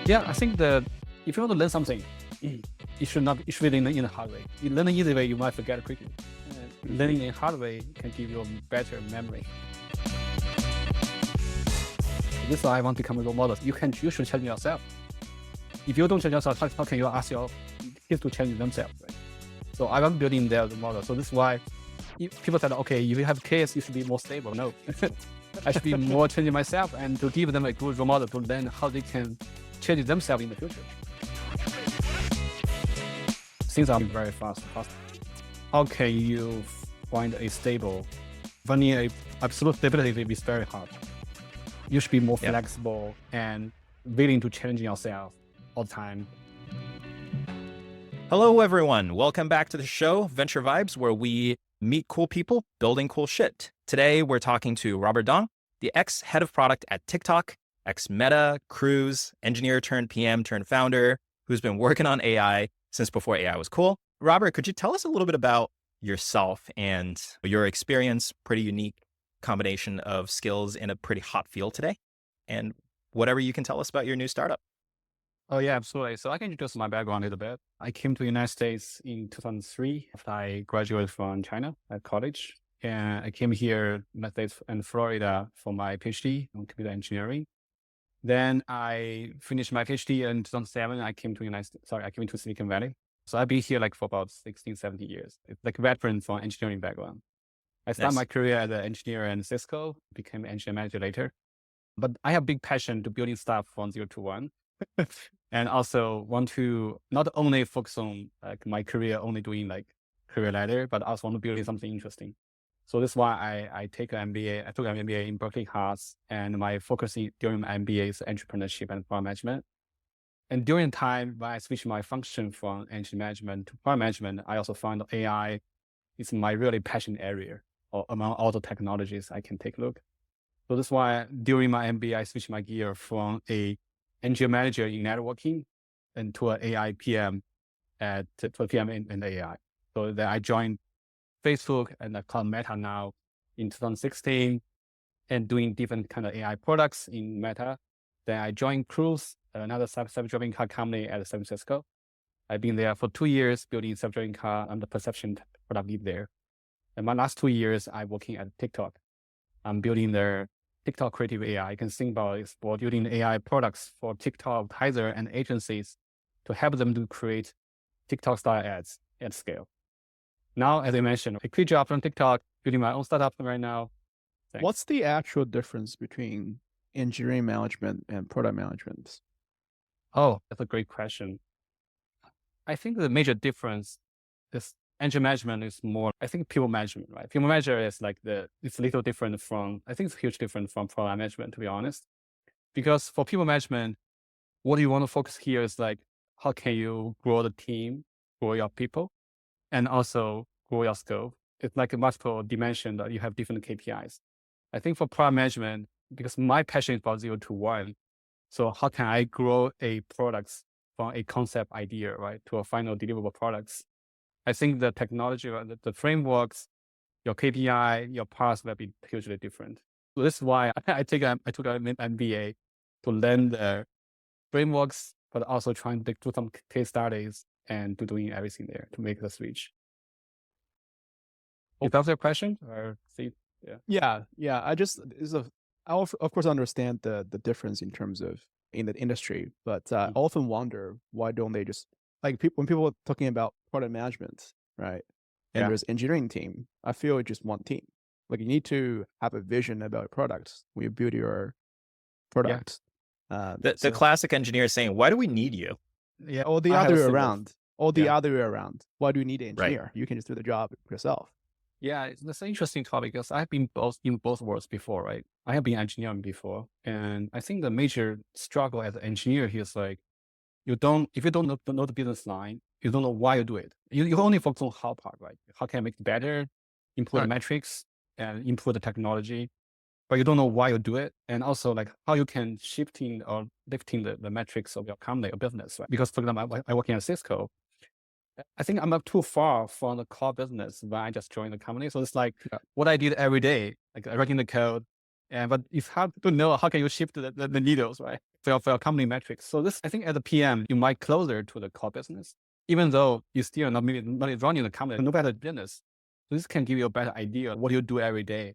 Yeah, I think that if you want to learn something, it should be learned in a hard way. You learn the easy way, you might forget quickly. Learning in a hard way can give you a better memory. This is why I want to become a role model. You should challenge yourself. If you don't challenge yourself, how can you ask your kids to challenge themselves, right? So I want building their role model. So this is why if people said, okay, if you have kids, you should be more stable. No, I should be more changing myself and to give them a good role model to learn how they can change themselves in the future. Things are very fast. How can you find a stable? Finding a absolute stability is very hard. You should be more flexible and willing to challenge yourself all the time. Hello, everyone. Welcome back to the show, Venture Vibes, where we meet cool people building cool shit. Today, we're talking to Robert Dong, the ex-head of product at TikTok, ex-Meta, Cruise, engineer turned PM turned founder, who's been working on AI since before AI was cool. Robert, could you tell us a little bit about yourself and your experience? Pretty unique combination of skills in a pretty hot field today, and whatever you can tell us about your new startup. Oh yeah, absolutely. So I can introduce my background a little bit. I came to the United States in 2003 after I graduated from China at college. And I came here, United States and Florida for my PhD on computer engineering. Then I finished my PhD in 2007. I came to Silicon Valley. So I've been here for about 16, 17 years. It's like a veteran from engineering background. I started my career as an engineer in Cisco, became an engineer manager later. But I have big passion to building stuff from 0 to 1. And also want to not only focus on my career, only doing career ladder, but also want to build something interesting. So this is why I took an MBA in Berkeley Haas, and my focus during my MBA is entrepreneurship and product management. And during the time when I switched my function from engineering management to product management, I also found AI is my really passion area, or among all the technologies I can take a look. So that's why during my MBA, I switched my gear from a engineer manager in networking and to an AI PM for PM in AI. So then I joined Facebook and I called Meta now in 2016 and doing different kind of AI products in Meta. Then I joined Cruise, another self-driving car company at San Francisco. I've been there for 2 years building self-driving car. I'm the perception product lead there. And my last 2 years, I'm working at TikTok. I'm building their TikTok creative AI. You can think about it for building AI products for TikTok advertiser and agencies to help them to create TikTok style ads at scale. Now, as I mentioned, I quit job from TikTok, building my own startup right now. Thanks. What's the actual difference between engineering management and product management? Oh, that's a great question. I think the major difference is engineering management is more, I think, people management, right? People management is it's a little different from, I think it's huge different from product management, to be honest. Because for people management, what you want to focus here is how can you grow the team, grow your people, and also grow your scope. It's like a multiple dimension that you have different KPIs. I think for product management, because my passion is about 0 to 1, so how can I grow a product from a concept idea, right, to a final deliverable products? I think the technology, the frameworks, your KPI, your paths will be hugely different. So this is why I took an MBA to learn the frameworks, but also trying to do some case studies and to doing everything there to make the switch. Is that your question? Or see? Yeah. I of course understand the difference in terms of in the industry, but I often wonder why don't they just when people are talking about product management, right? And there's engineering team. I feel it's just one team. You need to have a vision about your products when you build your product. The classic engineer is saying, "Why do we need you?" Yeah, or the other way around. Other way around. Why do you need an engineer? Right. You can just do the job yourself. Yeah, that's an interesting topic because I've been in both worlds before, right? I have been engineering before, and I think the major struggle as an engineer here is if you don't know the business line, you don't know why you do it. You only focus on how part, right? How can I make it better, improve the metrics, and improve the technology, but you don't know why you do it, and also how you can shifting or lifting the metrics of your company or business, right? Because for example, I working at Cisco. I think I'm not too far from the core business when I just joined the company. So it's what I did every day, writing the code, but it's hard to know how can you shift the needles, right? For your company metrics. So this, I think as a PM, you might closer to the core business, even though you still not maybe not running the company, no better business. So this can give you a better idea of what you do every day.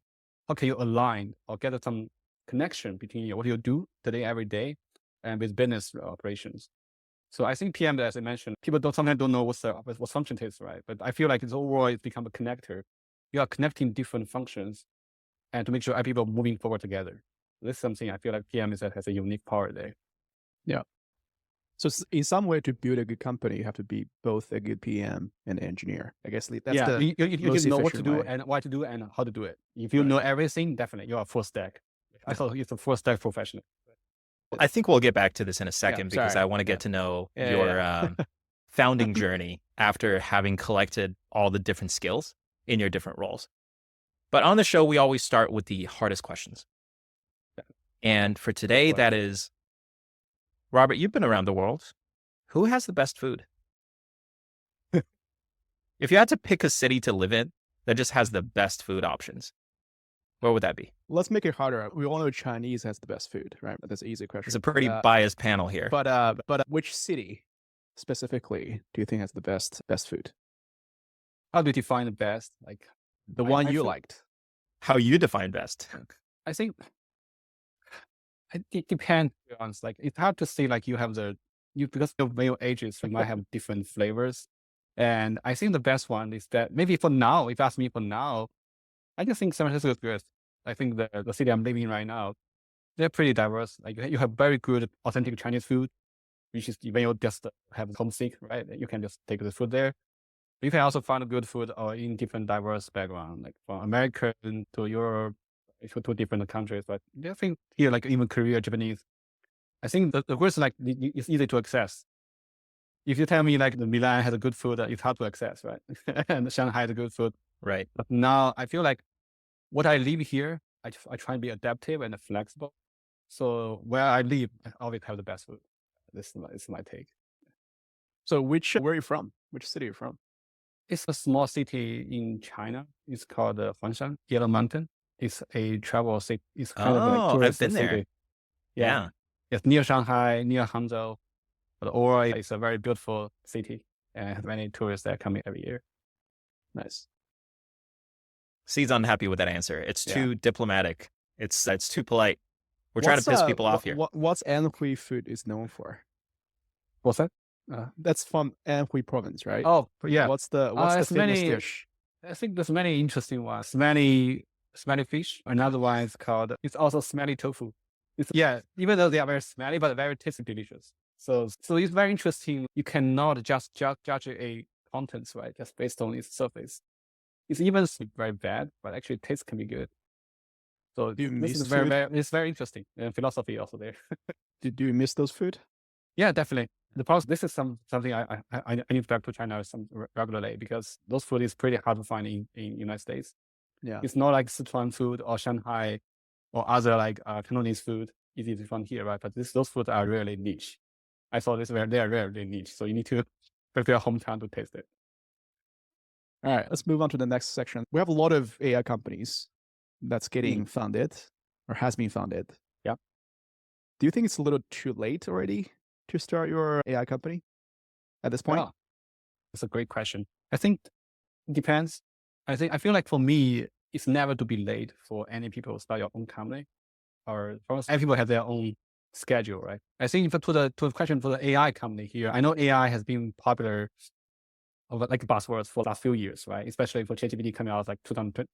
How can you align or get some connection between what you do today, every day, and with business operations. So I think PM, as I mentioned, people sometimes don't know what function is, right? But I feel like it's overall, it's become a connector. You are connecting different functions and to make sure people are moving forward together. This is something I feel like PM has a unique power there. Yeah. So in some way, to build a good company, you have to be both a good PM and engineer. I guess that's the you know what to do way. and why to do and how to do it. If you know everything, definitely you are full stack. I thought it's a full stack professional. I think we'll get back to this in a second because sorry. I want to get to know Yeah, your founding journey after having collected all the different skills in your different roles. But on the show, we always start with the hardest questions. And for today, that is, Robert, you've been around the world. Who has the best food? If you had to pick a city to live in that just has the best food options, where would that be? Let's make it harder. We all know Chinese has the best food, right? That's an easy question. It's a pretty biased panel here. But which city specifically do you think has the best food? How do you define the best? Like the one you liked. How you define best? I think it depends. To be honest, like it's hard to say. Like you have because of your ages, you might have different flavors. And I think the best one is that maybe for now, if you ask me for now, I just think San Francisco is good. I think the city I'm living in right now, they're pretty diverse. Like you have very good, authentic Chinese food, which is when you just have homesick, right? You can just take the food there. But you can also find good food or in different diverse background, like from American to Europe, to different countries. But I think here, like even Korea, Japanese, I think the worst, like it's easy to access. If you tell me like the Milan has a good food, it's hard to access, right? And Shanghai has a good food. Right. But now I feel like what I live here, I try and be adaptive and flexible. So where I live, I always have the best food. This is my take. So where are you from? Which city are you from? It's a small city in China. It's called Huangshan, Yellow Mountain. It's a travel city. It's kind of like tourist I've been there. city. Yeah. It's near Shanghai, near Hangzhou. But overall, it's a very beautiful city and has many tourists that come in every year. Nice. C's unhappy with that answer. It's too diplomatic. It's too polite. We're trying to piss people off here. What's Anhui food is known for? What's that? That's from Anhui province, right? Oh, yeah. What's the famous dish? I think there's many interesting ones. Smelly fish. Another one is called, it's also smelly tofu. Even though they are very smelly, but very tasty, delicious. So it's very interesting. You cannot just judge a contents, right? Just based on its surface. It's even very bad, but actually taste can be good. So this is it's very interesting. And philosophy also there. Do you miss those food? Yeah, definitely. The problem, this is something I need back to China regularly because those food is pretty hard to find in United States. Yeah. It's not like Sichuan food or Shanghai or other like Cantonese food easy to find here, right? But those foods are really niche. I saw they are really niche. So you need to prepare hometown to taste it. All right, let's move on to the next section. We have a lot of AI companies that's getting founded or has been founded. Yeah. Do you think it's a little too late already to start your AI company at this point? Well, that's a great question. I think it depends. I feel like for me, it's never to be late for any people to start your own company. Or every people have their own schedule, right? I think to the question for the AI company here, I know AI has been popular over like buzzwords for the last few years, right? Especially for ChatGPT coming out like 2020,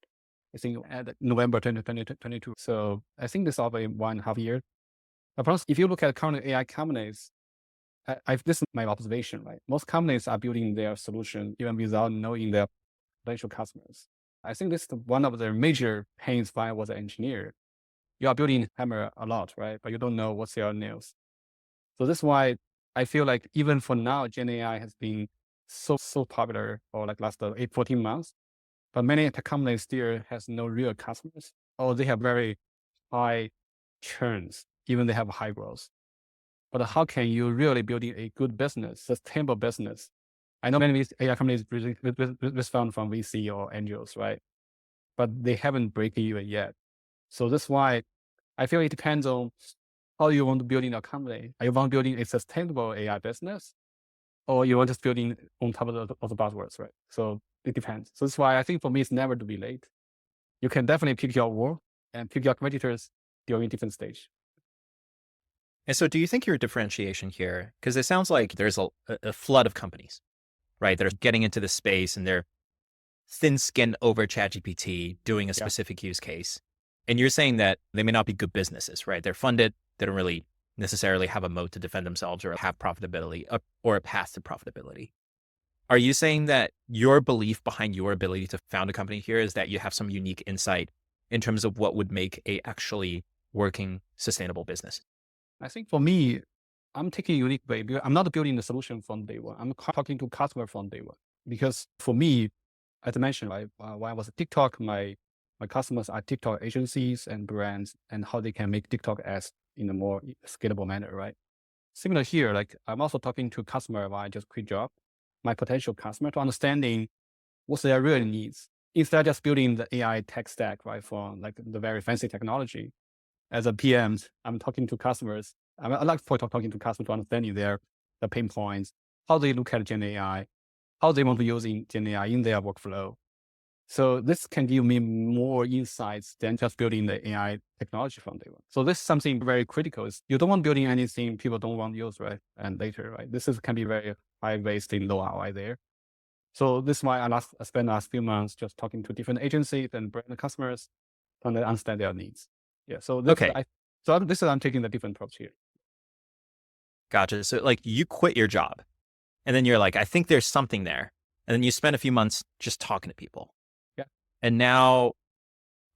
I think at November 2022. So I think this is already 1.5 years. But plus, if you look at current AI companies, this is my observation, right? Most companies are building their solution even without knowing their potential customers. I think this is one of the major pains if I was an engineer. You are building hammer a lot, right? But you don't know what's their nails. So that's why I feel like even for now, Gen AI has been so popular for like last 14 months. But many tech companies still has no real customers, or they have very high churns, even they have high growth. But how can you really build a good business, sustainable business? I know many AI companies with fund from VC or angels, right? But they haven't break even yet. So that's why I feel it depends on how you want to build in a company. Are you want building a sustainable AI business, or you want just building on top of the buzzwords, right? So it depends. So that's why I think for me, it's never to be late. You can definitely pick your war and pick your competitors during different stage. And so do you think your differentiation here, because it sounds like there's a flood of companies, right? That are getting into the space and they're thin-skinned over ChatGPT doing a specific use case. And you're saying that they may not be good businesses, right? They're funded. They don't really necessarily have a moat to defend themselves or have profitability or a path to profitability. Are you saying that your belief behind your ability to found a company here is that you have some unique insight in terms of what would make a actually working, sustainable business? I think for me, I'm taking a unique way because I'm not building the solution from day one. I'm talking to customer from day one. Because for me, as I mentioned, right, when I was at TikTok, my customers are TikTok agencies and brands, and how they can make TikTok ads in a more scalable manner, right? Similar here, like I'm also talking to customer when I just quit job, my potential customer, to understanding what's their real needs. Instead of just building the AI tech stack, right, for like the very fancy technology. As a PM, I'm talking to customers. I like for talking to customers to understanding the pain points, how they look at Gen AI, how they want to use Gen AI in their workflow. So this can give me more insights than just building the AI technology from day one. So this is something very critical. Is you don't want building anything people don't want to use, right? And later, right? Can be very high waste and low ROI there. So this is why I spent the last few months just talking to different agencies and brand customers to understand their needs. Yeah. So this I'm taking the different approach here. Gotcha. So like you quit your job and then you're like, I think there's something there. And then you spend a few months just talking to people. Yeah. And now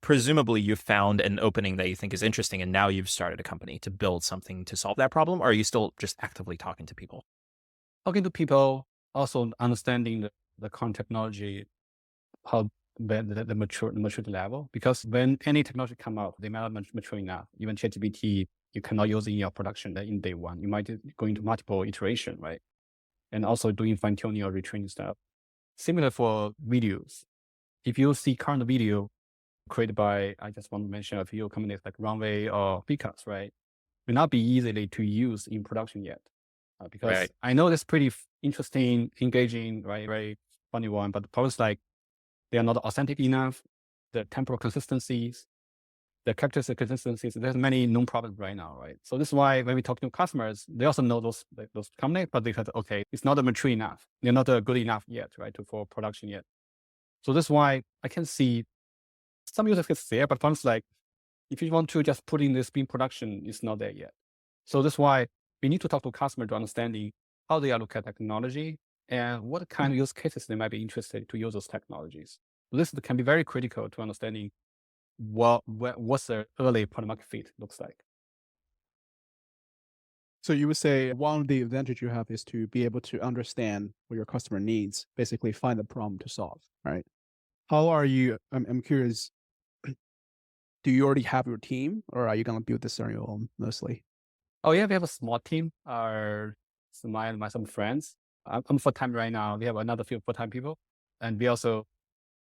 presumably you've found an opening that you think is interesting. And now you've started a company to build something to solve that problem. Or are you still just actively talking to people? Talking to people, also understanding the current technology, how the maturity level. Because when any technology come out, they might not mature enough. Even ChatGPT, you cannot use in your production in day one. You might go into multiple iteration, right? And also doing fine tuning or retraining stuff. Similar for videos. If you see current video created by, I just want to mention a few companies like Runway or Picas, right? Will not be easily to use in production yet. Because I know that's pretty interesting, engaging, right? Very funny one, but the problem is like they are not authentic enough. The temporal consistencies, the characteristic consistencies, there's many known problems right now, right? So this is why when we talk to customers, they also know those companies, but they said, okay, it's not mature enough. They're not good enough yet, right, for production yet. So this is why I can see some use cases there, but once like, if you want to just put in this in production, it's not there yet. So that's why we need to talk to customer to understanding how they are looking at technology and what kind of use cases they might be interested to use those technologies. So this can be very critical to understanding what's the early product market fit looks like. So you would say one of the advantage you have is to be able to understand what your customer needs, basically find the problem to solve, right? How are you, I'm curious, do you already have your team or are you going to build this on your own mostly? Oh yeah, we have a small team. Some friends. I'm full-time right now. We have another few full-time people. And we are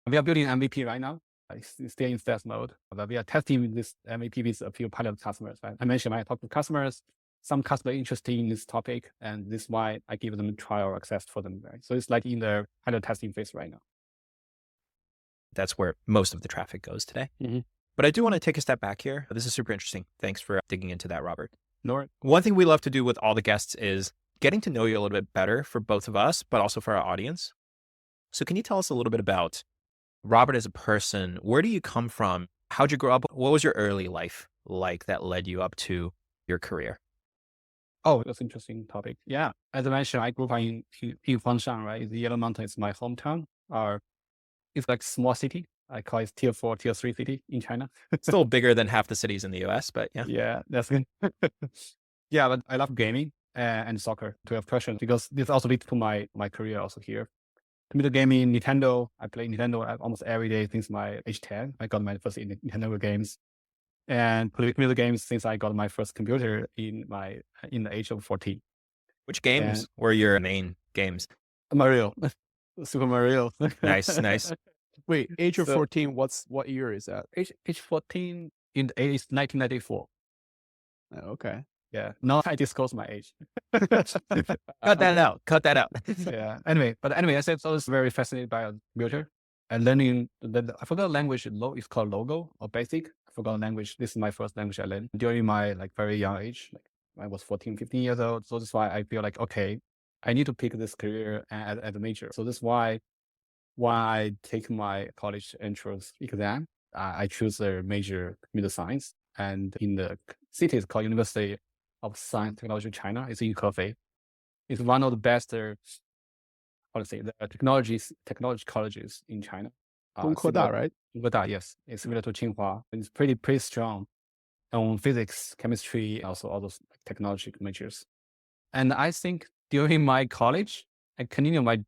building MVP right now. It's still in test mode, but we are testing this MVP with a few pilot customers. Right? I mentioned when I talk to customers, some customers interested in this topic, and this is why I give them trial access for them. Right? So it's like in the pilot testing phase right now. That's where most of the traffic goes today. Mm-hmm. But I do want to take a step back here. This is super interesting. Thanks for digging into that, Robert. One thing we love to do with all the guests is getting to know you a little bit better for both of us, but also for our audience. So can you tell us a little bit about Robert as a person? Where do you come from? How'd you grow up? What was your early life like that led you up to your career? Oh, that's an interesting topic. Yeah. As I mentioned, I grew up in Fangshan, right? The Yellow Mountain is my hometown. It's like small city. I call it tier 4, tier 3 city in China. Still bigger than half the cities in the US, but yeah. Yeah, that's good. Yeah, but I love gaming and soccer to have questions because this also leads to my career also here. Computer gaming, Nintendo. I play Nintendo almost every day since my age 10. I got my first Nintendo games. And play computer games since I got my first computer in the age of 14. Which games were your main games? Mario. Super Mario. Nice. Wait, age of 14, what year is that? Age 14 in 1994. Okay. Yeah. Now I disclose my age. Cut that out. Cut that out. Yeah. Anyway, I said so. I was very fascinated by a computer and learning. I forgot the language. It's called Logo or Basic. I forgot the language. This is my first language I learned during my like very young age. Like I was 14, 15 years old. So that's why I feel like okay, I need to pick this career as a major. So that's why I take my college entrance exam. I choose a major computer science, and in the city it's called University of Science Technology China. It's in Hefei. It's one of the best, how to say, the technology colleges in China. Tongkoda, right? Tongkoda, yes, it's similar to Tsinghua. It's pretty strong on physics, chemistry, also all those technology majors. And I think during my college, I continue my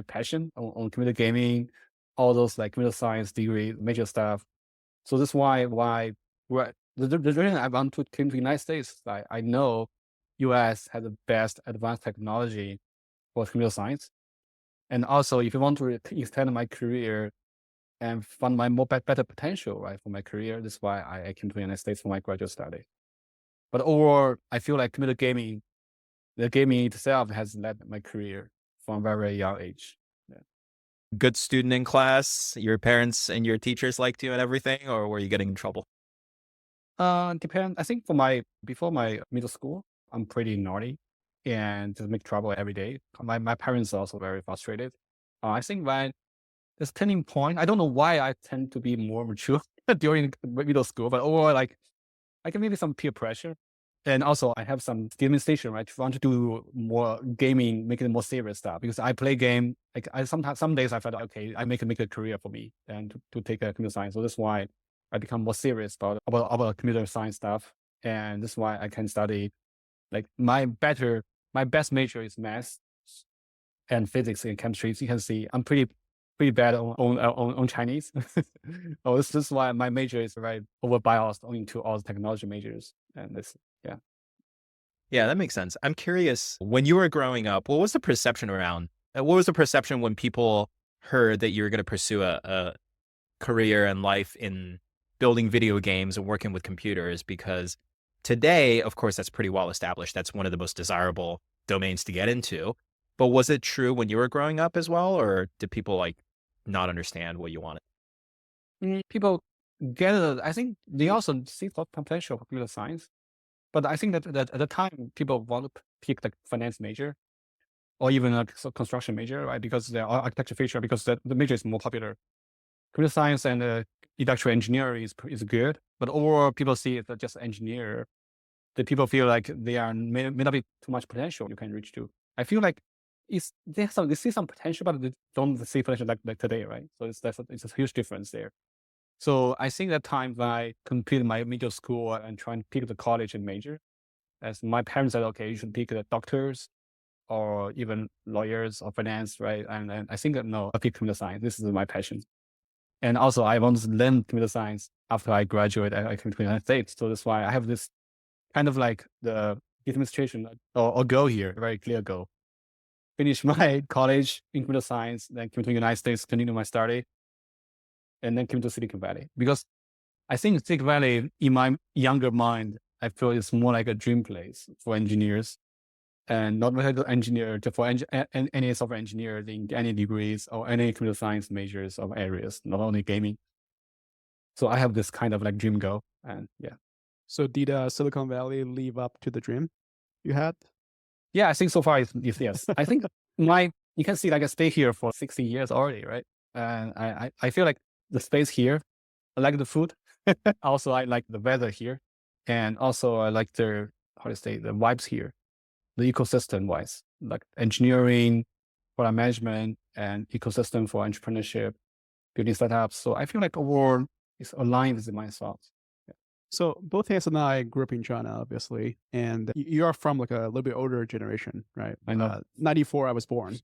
passion on computer gaming, all those like computer science degree, major stuff. So that's why the reason I want to come to the United States, I know US has the best advanced technology for computer science. And also, if you want to extend my career and find my better potential, right, for my career, that's why I came to the United States for my graduate study. But overall, I feel like computer gaming, the gaming itself has led my career from a very young age. Yeah. Good student in class, your parents and your teachers liked you and everything, or were you getting in trouble? Depend. I think before my middle school, I'm pretty naughty and just make trouble every day. My parents are also very frustrated. I think when this turning point, I don't know why I tend to be more mature during middle school, but overall, like I can maybe some peer pressure. And also I have some demonstration, right? Want to do more gaming, make it more serious stuff because I play game. Like some days I felt okay, I make a career for me and to take a computer science. So that's why I become more serious about computer science stuff. And that's why I can study like my best major is math and physics and chemistry. As you can see, I'm pretty bad on Chinese. Oh, this is why my major is very over biased into all the technology majors. And this, yeah. Yeah, that makes sense. I'm curious, when you were growing up, what was the perception when people heard that you were going to pursue a career and life in building video games and working with computers? Because today, of course, that's pretty well established. That's one of the most desirable domains to get into. But was it true when you were growing up as well? Or did people like not understand what you wanted? People get it. I think they also see the potential for computer science. But I think that at the time, people want to pick the finance major or even a construction major, right? Because the architecture feature, because the major is more popular. Computer science and industrial engineering is good, but overall people see it as just engineer. The people feel like they may not be too much potential you can reach to. I feel like they see some potential, but they don't see potential like today, right? So it's a huge difference there. So I think that time when I completed my middle school and trying to pick the college and major, as my parents said, okay, you should pick the doctors or even lawyers or finance, right? And I think that no, I pick computer science. This is my passion. And also I want to learn computer science after I graduate. I came to the United States. So that's why I have this kind of like the demonstration or goal here, a very clear goal. Finish my college in computer science, then come to the United States, continue my study, and then came to Silicon Valley. Because I think Silicon Valley, in my younger mind, I feel it's more like a dream place for engineers, and not like an engineer for any software engineer in any degrees or any computer science majors or areas, not only gaming. So I have this kind of like dream goal, and yeah. So did Silicon Valley live up to the dream you had? Yeah, I think so far it's yes. I think you can see like I stay here for 60 years already, right? And I feel like the space here, I like the food. Also, I like the weather here. And also I like the vibes here, the ecosystem wise, like engineering, product management, and ecosystem for entrepreneurship, building startups. So I feel like overall it's aligned with my thoughts. So both Hans and I grew up in China, obviously, and you are from like a little bit older generation, right? I know. 94, I was born,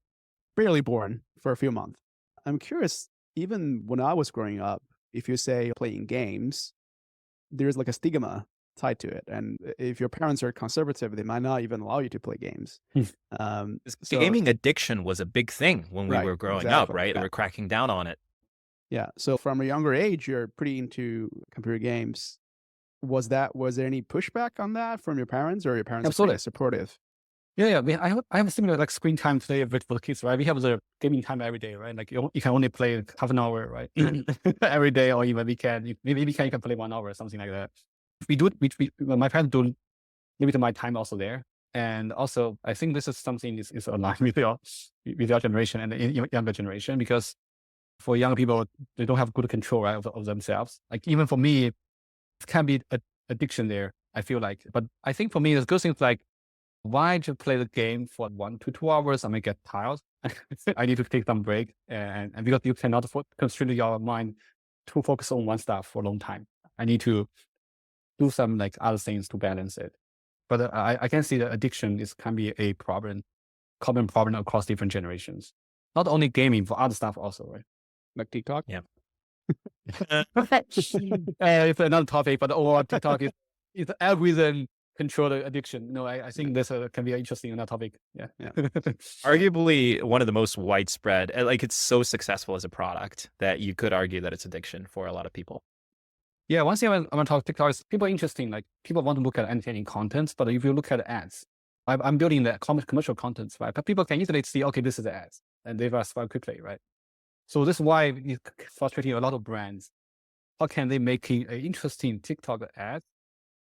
barely born for a few months. I'm curious, even when I was growing up, if you say playing games, there's like a stigma tied to it. And if your parents are conservative, they might not even allow you to play games. Gaming addiction was a big thing when we were growing up, right? They were cracking down on it. Yeah. So from a younger age, you're pretty into computer games. Was there any pushback on that from your parents, or your parents are Absolutely. pretty supportive? Yeah. I have a similar like screen time today with the kids, right? We have the gaming time every day, right? Like you can only play half an hour, right? Every day, or even weekend. Maybe weekend you can play 1 hour or something like that. We do it. My parents do limit my time also there. And also, I think this is something is aligned with your generation and the younger generation, because for young people, they don't have good control, right, of themselves. Like even for me, it can be addiction there, I feel like. But I think for me, it's good things like, why just play the game for 1 to 2 hours? I may get tired. I need to take some break. And because you cannot constrain your mind to focus on one stuff for a long time. I need to do some like other things to balance it. But I can see that addiction can be a problem, common problem across different generations. Not only gaming, for other stuff also, right? Like TikTok? Yeah. It's another topic, but overall TikTok is algorithm control addiction. No, I think this can be interesting another topic. Yeah. Arguably one of the most widespread, like it's so successful as a product that you could argue that it's addiction for a lot of people. Yeah, one thing I want to talk TikTok is people are interesting. Like people want to look at entertaining content, but if you look at ads, I'm building the commercial content, right? But people can easily see, okay, this is the ads, and they respond quickly, right? So this is why it's frustrating a lot of brands. How can they make an interesting TikTok ad,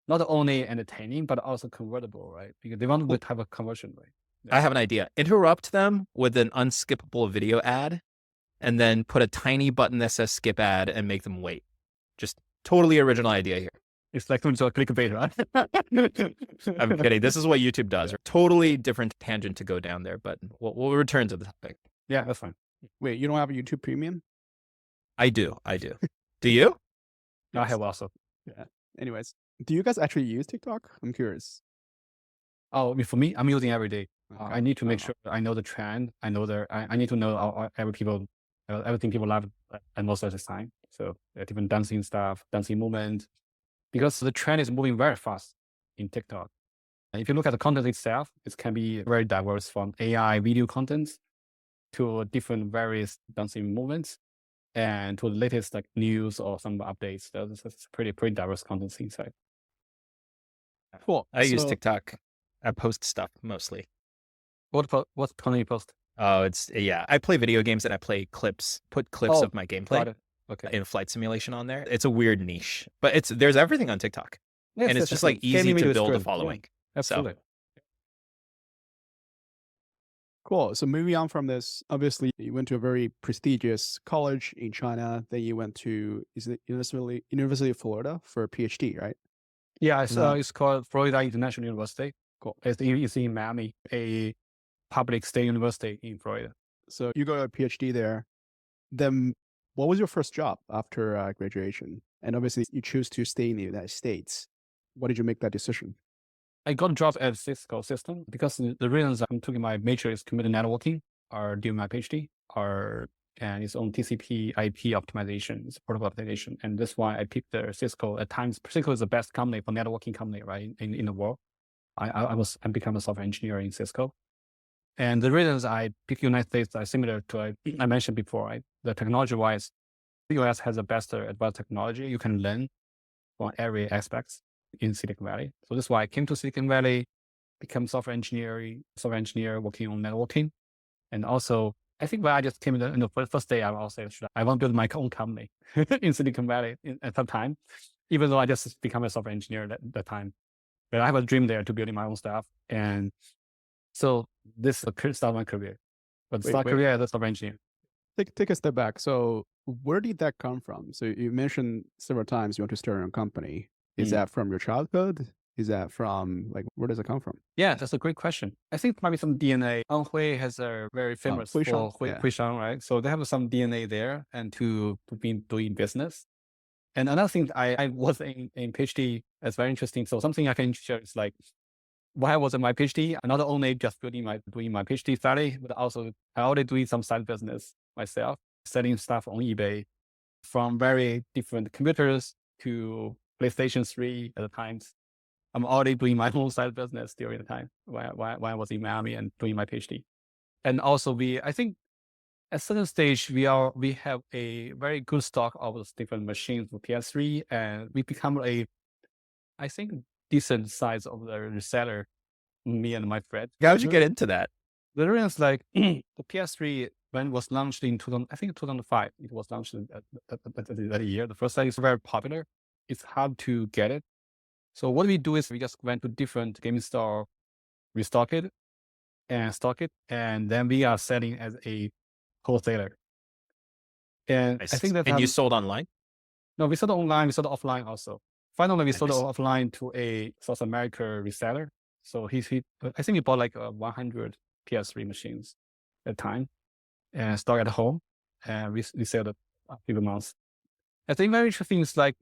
not only entertaining but also convertible, right? Because they want to have a conversion rate. I have an idea. Interrupt them with an unskippable video ad, and then put a tiny button that says skip ad and make them wait. Just totally original idea here. It's like doing clickbait, right? I'm kidding. This is what YouTube does. Totally different tangent to go down there, but we'll return to the topic. Yeah, that's fine. Wait, you don't have a YouTube Premium? I do. Do you? I have also. Yeah. Anyways, do you guys actually use TikTok? I'm curious. Oh, for me, I'm using every day. I need to make Uh-huh. sure I know the trend. I know I need to know everything people love at most of the time. So different dancing stuff, dancing movement, because the trend is moving very fast in TikTok. And if you look at the content itself, it can be very diverse, from AI video content to different various dancing movements, and to the latest like news or some updates. That's pretty diverse content inside. Cool. I use So- TikTok. I post stuff mostly. What content you post? Oh, I play video games and I play put clips Oh, of my Got gameplay it. Okay. in flight simulation on there. It's a weird niche, but there's everything on TikTok. Yes, and yes, it's just yes, like yes. easy Gaming to video is build a good. Yeah, following. absolutely. Cool. So moving on from this, obviously you went to a very prestigious college in China. Then you went to University of Florida for a PhD, right? Yeah, No. it's called Florida International University. Cool. It's in Miami, a public state university in Florida. So you got a PhD there. Then what was your first job after graduation? And obviously you choose to stay in the United States. What did you make that decision? I got a job at Cisco system because the reasons I'm taking my major is computer networking, or doing my PhD, and it's on TCP IP optimization, it's protocol optimization. And that's why I picked the Cisco. At times, Cisco is the best company for networking company, right, in the world. I become a software engineer in Cisco. And the reasons I pick United States are similar to I mentioned before, right? The technology-wise, the US has the best advanced technology. You can learn from every aspects in Silicon Valley. So that's why I came to Silicon Valley, become software engineer working on networking. And also, I think when I just came in the first day, I also said, I want to build my own company in Silicon Valley at some time, even though I just become a software engineer at that time. But I have a dream there to building my own stuff. And so this is the start of my career. But start career as a software engineer. Take a step back. So where did that come from? So you mentioned several times you want to start your own company. Is that from your childhood? Is that from where does it come from? Yeah, that's a great question. I think maybe some DNA. An Hui has a very famous Hui for Shang, Hui, yeah. Hui Shang, right? So they have some DNA there, and to be doing business. And another thing, I was in PhD. That's very interesting. So something I can share is like, why was in my PhD? Not only just doing my PhD study, but also I already doing some side business myself, selling stuff on eBay, from very different computers to PlayStation 3 at the times. I'm already doing my own side business during the time when I was in Miami and doing my PhD. And also I think at certain stage, we have a very good stock of those different machines for PS3, and we become a I think, decent size of the reseller, me and my friend. How'd you get into that? The reason is like the PS3 when it was launched in 2000, I think 2005, it was launched that year. The first time it's very popular. It's hard to get it. So what we do is we just went to different gaming store, restock it and stock it, and then we are selling as a wholesaler. And I Nice. think that And you sold online? no, we sold online, we sold offline also. Finally, we sold Nice. offline to a South America reseller. So he I think he bought like 100 PS3 machines at the time and stock at home, and we sold it a few months. I think very interesting is like,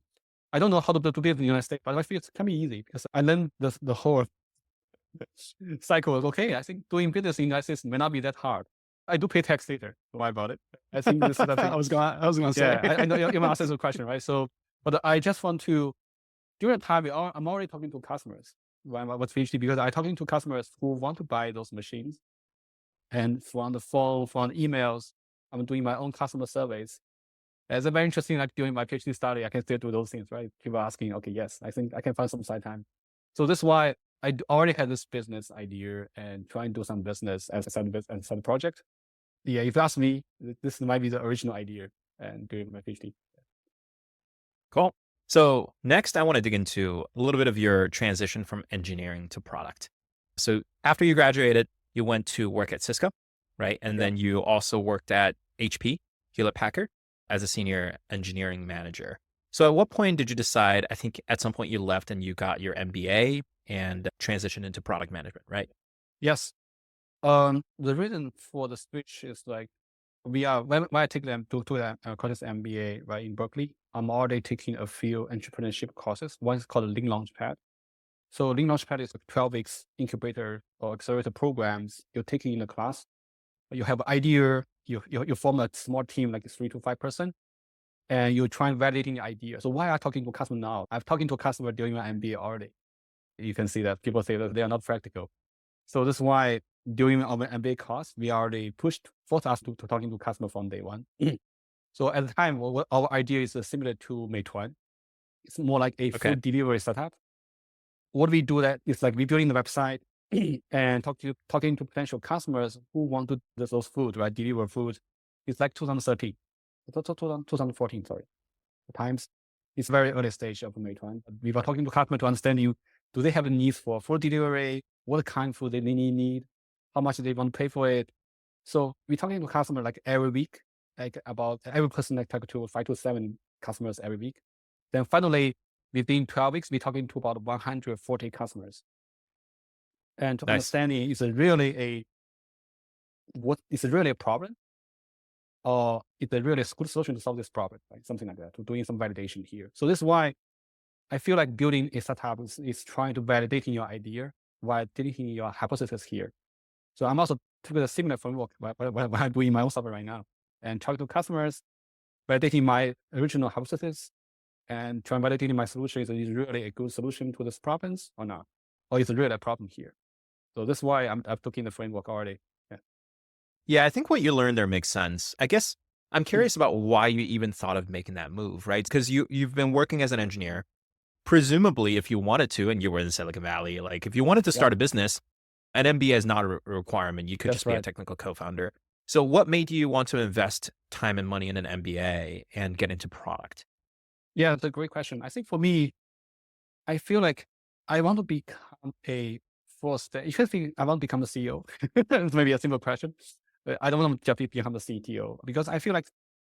I don't know how to build in the United States, but I feel it can be easy because I learned the whole cycle is okay. I think doing business in the United States may not be that hard. I do pay tax later. Don't worry about it. I think this is the thing. I was going to say. Yeah, I know you're going to ask this question, right? So, but I just want to, during the time, I'm already talking to customers what's PhD, because I'm talking to customers who want to buy those machines. And from the phone, from emails, I'm doing my own customer surveys. It's very interesting, like during my PhD study, I can still do those things, right? People asking, okay, yes, I think I can find some side time. So this is why I already had this business idea and trying to do some business as a side project. Yeah, if you ask me, this might be the original idea and doing my PhD. Cool. So next, I want to dig into a little bit of your transition from engineering to product. So after you graduated, you went to work at Cisco, right? And then you also worked at HP, Hewlett Packard, as a senior engineering manager. So at what point did you decide, I think at some point you left and you got your MBA and transitioned into product management, right? Yes. The reason for the switch is like, when I take them to the courses MBA, right, in Berkeley, I'm already taking a few entrepreneurship courses. One is called Lean Launchpad. So Lean Launchpad is a 12 weeks incubator or accelerator programs you're taking in the class. You have an idea, you form a small team, like 3 to 5 person, and you try and validating the idea. So why am I talking to a customer now? I'm talking to a customer during my MBA already. You can see that people say that they are not practical. So this is why during our MBA course, we already forced us to talking to customer from day one. So at the time, our idea is similar to Meituan. It's more like a food delivery setup. What we do that is like we building the website and talking to potential customers who want to do those food, right? Deliver food. It's like 2013, 2014, sorry. The times, it's very early stage of Meituan. We were talking to customers to understand do they have a need for food delivery? What kind of food they need? How much they want to pay for it? So we're talking to customers like every week, like about every person like talk to 5 to 7 customers every week. Then finally, within 12 weeks, we're talking to about 140 customers. And to understanding is it really a problem? Or is it really a good solution to solve this problem? Like something like that, to doing some validation here. So this is why I feel like building a startup is trying to validating your idea, validating your hypothesis here. So I'm also taking a similar framework when I'm doing my own software right now and talking to customers, validating my original hypothesis and trying validating my solution. Is it really a good solution to this problem or not? Or is it really a problem here? So that's why I'm taking the framework already. Yeah, I think what you learned there makes sense. I guess I'm curious about why you even thought of making that move, right? Because you've been working as an engineer. Presumably, if you wanted to, and you were in Silicon Valley, like if you wanted to start a business, an MBA is not a requirement. You could just be a technical co-founder. So what made you want to invest time and money in an MBA and get into product? Yeah, that's a great question. I think for me, I feel like I want to become a you should think I want to become the CEO. It's maybe a simple question. But I don't want to just become the CTO because I feel like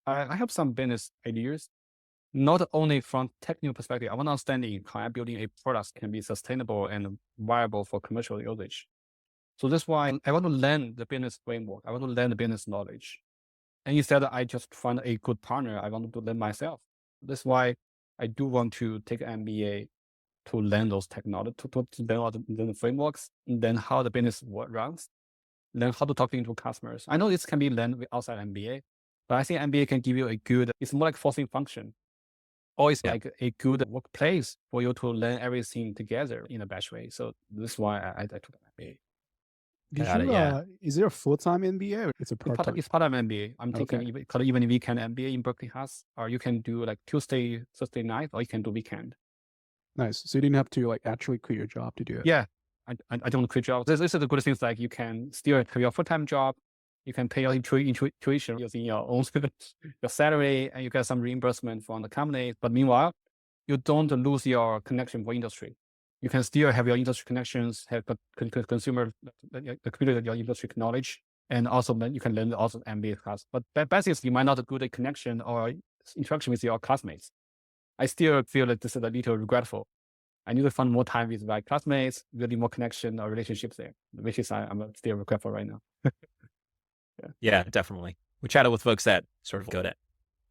I have some business ideas, not only from technical perspective. I want to understand how I'm building a product can be sustainable and viable for commercial usage. So that's why I want to learn the business framework. I want to learn the business knowledge. And instead, I just find a good partner. I want to learn myself. That's why I do want to take an MBA to learn those technology, to learn all the frameworks, and then how the business runs, learn how to talk to customers. I know this can be learned outside MBA, but I think MBA can give you it's more like forcing function, or it's like a good workplace for you to learn everything together in a batch way. So this is why I took an MBA. Is there a full-time MBA or it's a part-time? It's part of MBA. I'm taking even weekend MBA in Berkeley has, or you can do like Tuesday, Thursday night, or you can do weekend. Nice. So you didn't have to like actually quit your job to do it. Yeah, I don't quit job. This is the good things, like you can still have your full-time job. You can pay your tuition using your own your salary, and you get some reimbursement from the company. But meanwhile, you don't lose your connection for industry. You can still have your industry connections, have consumer, your industry knowledge, and also then you can learn also MBA class. But basically, you might not have good connection or interaction with your classmates. I still feel that this is a little regretful. I need to find more time with my classmates, really more connection or relationships there, which is I'm still regretful right now. Yeah, definitely. We chatted with folks that sort of go to,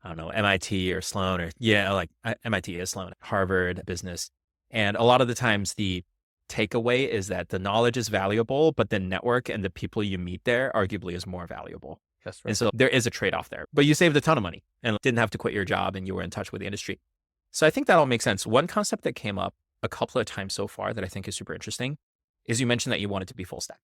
I don't know, MIT or Sloan or like MIT is Sloan, Harvard Business. And a lot of the times the takeaway is that the knowledge is valuable, but the network and the people you meet there arguably is more valuable. That's right. And so there is a trade-off there, but you saved a ton of money and didn't have to quit your job and you were in touch with the industry. So I think that all makes sense. One concept that came up a couple of times so far that I think is super interesting is you mentioned that you wanted to be full stack.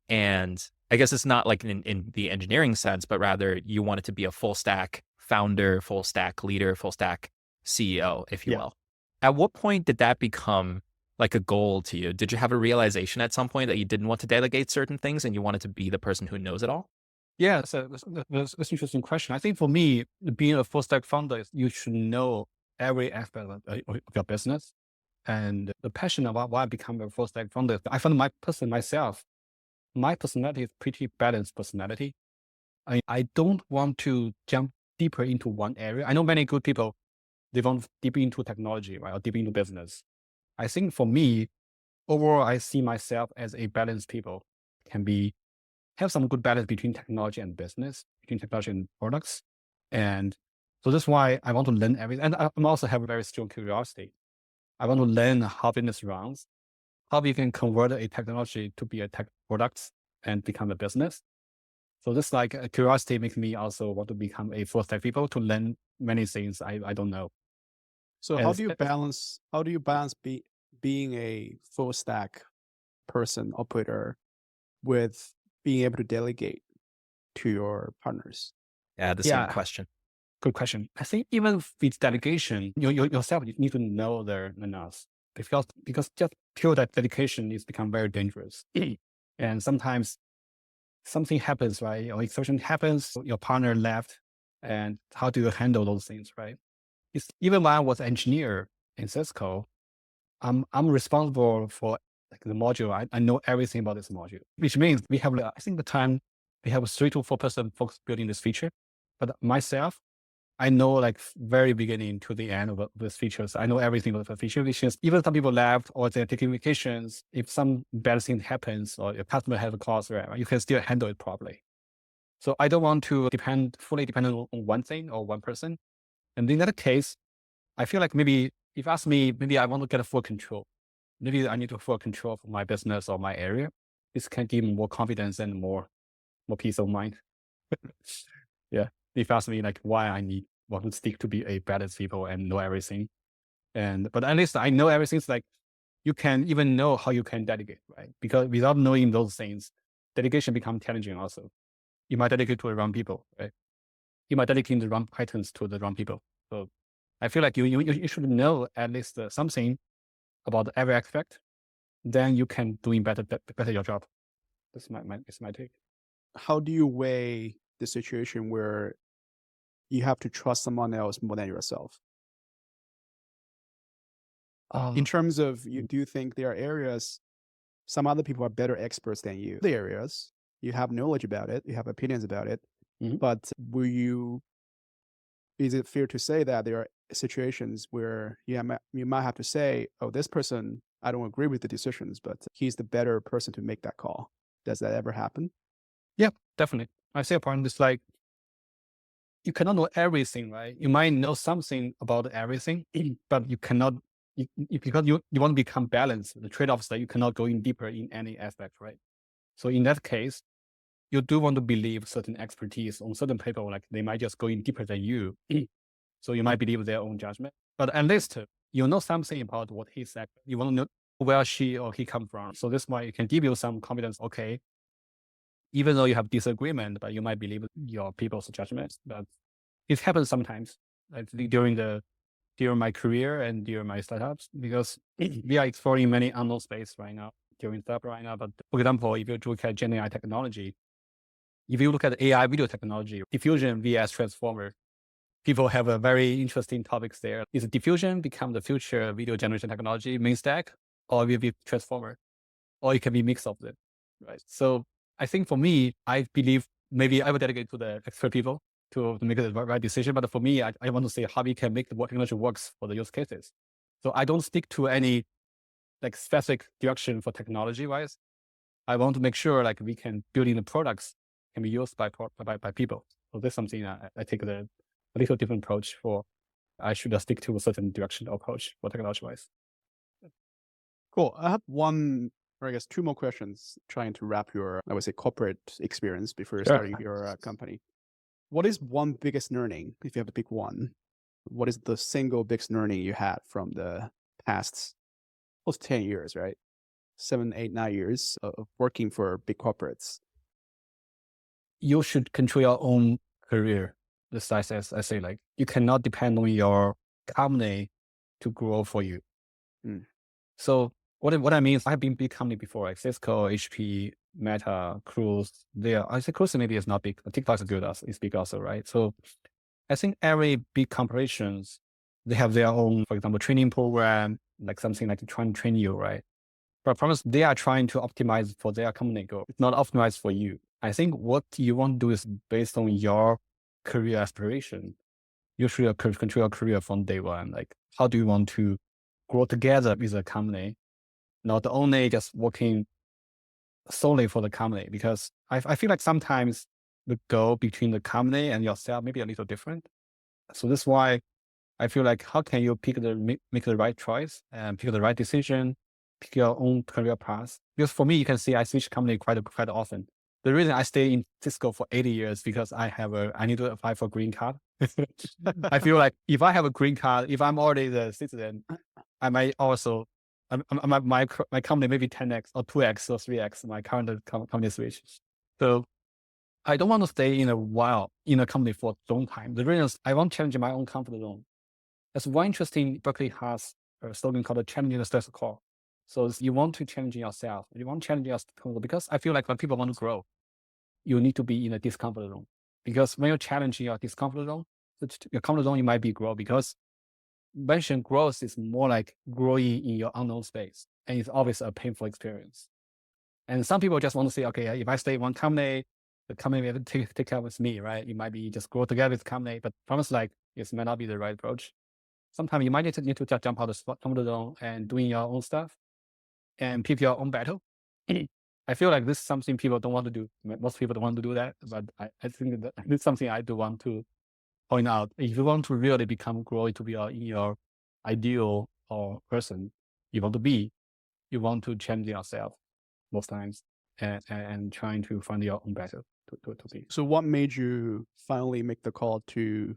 And I guess it's not like in the engineering sense, but rather you wanted to be a full stack founder, full stack leader, full stack CEO, if you will. At what point did that become like a goal to you? Did you have a realization at some point that you didn't want to delegate certain things and you wanted to be the person who knows it all? Yeah, so that's an interesting question. I think for me, being a full stack founder, you should know every aspect of your business. And the passion about why I become a full stack founder, I found my personality is pretty balanced personality. I don't want to jump deeper into one area. I know many good people, they want deep into technology, right, or deep into business. I think for me, overall, I see myself as a balanced people, have some good balance between technology and business, between technology and products. And so that's why I want to learn everything. And I also have a very strong curiosity. I want to learn how business runs, how we can convert a technology to be a tech product and become a business. So this like a curiosity makes me also want to become a full stack people to learn many things I don't know. So And how do you balance being a full stack person, operator, with being able to delegate to your partners? Yeah, the same question. Good question. I think even with delegation, yourself, you need to know the enough because just pure that dedication is become very dangerous. And sometimes something happens, right? Or exception happens, your partner left, and how do you handle those things, right? It's, even when I was engineer in Cisco, I'm responsible for like the module. I know everything about this module, which means we have, I think the time we have a 3 to 4 person folks building this feature, but myself, I know like very beginning to the end of this features. I know everything about the feature, which is even some people left or they're taking vacations. If some bad thing happens or your customer has a cause, right, you can still handle it properly. So I don't want to fully depend on one thing or one person. And in that case, I feel like maybe if you ask me, maybe I want to get a full control. Maybe I need to full control for my business or my area. This can give me more confidence and more peace of mind. Yeah. If you ask me like why I want to stick to be a balanced people and know everything. But at least I know everything's like you can even know how you can delegate, right? Because without knowing those things, delegation becomes challenging also. You might delegate to the wrong people, right? You might delegate the wrong patterns to the wrong people. So I feel like you should know at least something about every aspect. Then you can doing better your job. That's my take. How do you weigh the situation where you have to trust someone else more than yourself? In terms of, do you think there are areas some other people are better experts than you? The areas you have knowledge about it, you have opinions about it, but is it fair to say that there are situations where you might have to say, oh, this person, I don't agree with the decisions, but he's the better person to make that call? Does that ever happen? Yeah, definitely. I say a point is like, you cannot know everything, right? You might know something about everything, but you cannot, because you want to become balanced. The trade-off is that you cannot go in deeper in any aspect, right? So in that case, you do want to believe certain expertise on certain people, like they might just go in deeper than you. So you might believe their own judgment, but at least you know something about what he said. You want to know where she or he come from. So this why it can give you some confidence. Okay, even though you have disagreement, but you might believe your people's judgments. But it happens sometimes, like during the during my career and during my startups, because we are exploring many unknown space right now, during startup right now. But for example, if you look at Gen AI technology, if you look at AI video technology, diffusion vs transformer, people have a very interesting topics there. Is diffusion become the future video generation technology main stack, or will it be transformer, or it can be mix of them, right? So I think for me, I believe maybe I will dedicate to the expert people to make the right decision. But for me, I want to say how we can make the technology works for the use cases. So I don't stick to any like specific direction for technology wise. I want to make sure like we can build in the products can be used by people. So that's something I take a little different approach for. I should stick to a certain direction approach for technology wise. Cool. I have one, or I guess two more questions trying to wrap your, I would say, corporate experience before you're Sure. starting your company. What is one biggest learning, if you have to pick one? What is the single biggest learning you had from the past almost 10 years, right? 7, 8, 9 years of working for big corporates? You should control your own career. Just as I say, like you cannot depend on your company to grow for you. So what I mean is I've been big company before, like Cisco, HP, Meta, Cruise. I say Cruise maybe is not big. TikTok is good, it's big also, right? So I think every big corporations, they have their own, for example, training program, like something like to try and train you, right? But I promise they are trying to optimize for their company goal. It's not optimized for you. I think what you want to do is based on your career aspiration. You should control your career from day one. Like, how do you want to grow together with a company, not only just working solely for the company? Because I feel like sometimes the goal between the company and yourself may be a little different. So that's why I feel like how can you make the right choice and pick the right decision, pick your own career path? Because for me, you can see I switch company quite often. The reason I stay in Cisco for 80 years because I need to apply for green card. I feel like if I have a green card, if I'm already the citizen, I might also my company maybe 10x or 2x or 3x my current company switch. So I don't want to stay in a company for a long time. The reason is I want to challenge my own comfort zone. That's one interesting Berkeley has a slogan called challenging the status quo. So you want to challenge yourself. You want to challenge yourself because I feel like when people want to grow, you need to be in a discomfort zone. Because when you're challenging your discomfort zone, your comfort zone, you might be grow because mention growth is more like growing in your unknown space. And it's always a painful experience. And some people just want to say, okay, if I stay in one company, the company will take care with me, right? You might be just grow together with the company, but promise like this might not be the right approach. Sometimes you might need to just jump out of the comfort zone and doing your own stuff and pick your own battle. I feel like this is something people don't want to do. Most people don't want to do that, but I think that it's something I do want to point out. If you want to really grow to be in your ideal or person you want to be, you want to change yourself most times and trying to find your own battle to be. So what made you finally make the call to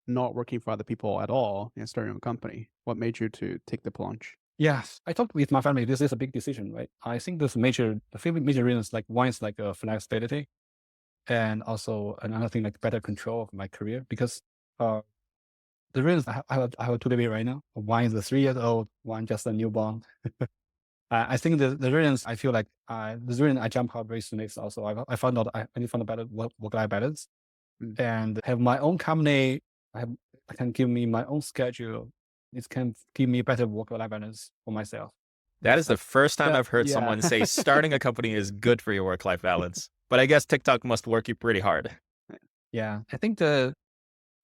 not working for other people at all and starting a company? What made you to take the plunge? Yes, I talked with my family. This is a big decision, right? I think there's a few major reasons. Like one is like flexibility, and also another thing like better control of my career. Because the reasons I have two baby right now. One is a 3-year-old, one just a newborn. I think the reasons I feel like the reason I jump out very soon is also I found out I need to find a better work-life balance and have my own company. I can give me my own schedule. It can give me better work-life balance for myself. That is the first time I've heard someone say starting a company is good for your work-life balance. But I guess TikTok must work you pretty hard. Yeah, I think the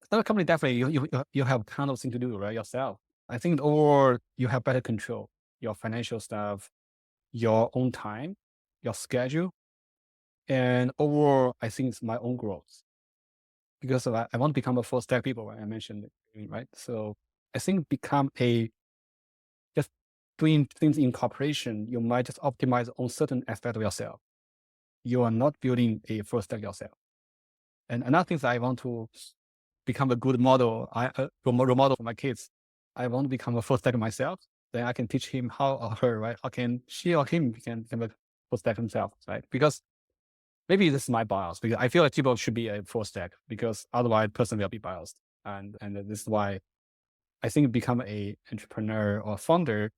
startup company definitely you have kind of thing to do right yourself. I think or you have better control your financial stuff, your own time, your schedule, and overall I think it's my own growth because I want to become a full stack people. Right? I mentioned it, right? So I think become just doing things in cooperation, you might just optimize on certain aspect of yourself. You are not building a full stack yourself. And another thing is I want to become a good model, role model for my kids. I want to become a full stack myself. Then I can teach him how or her, right? How can she or him can become a full stack himself, right? Because maybe this is my bias because I feel like people should be a full stack because otherwise person will be biased. And this is why I think become a entrepreneur or founder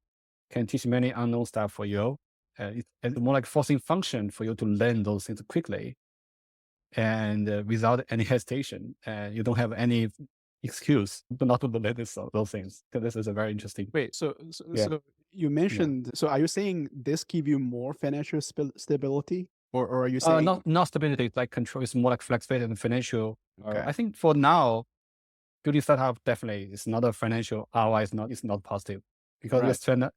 can teach many unknown stuff for you. It's more like forcing function for you to learn those things quickly and without any hesitation. And you don't have any excuse to not to learn those things. So this is a very interesting. Wait, so Yeah. you mentioned, so are you saying this give you more financial stability, or are you saying Not stability, it's like control. It's more like flexibility and financial. Okay. I think for now, building startup definitely is not a financial ROI. It's not positive because Right.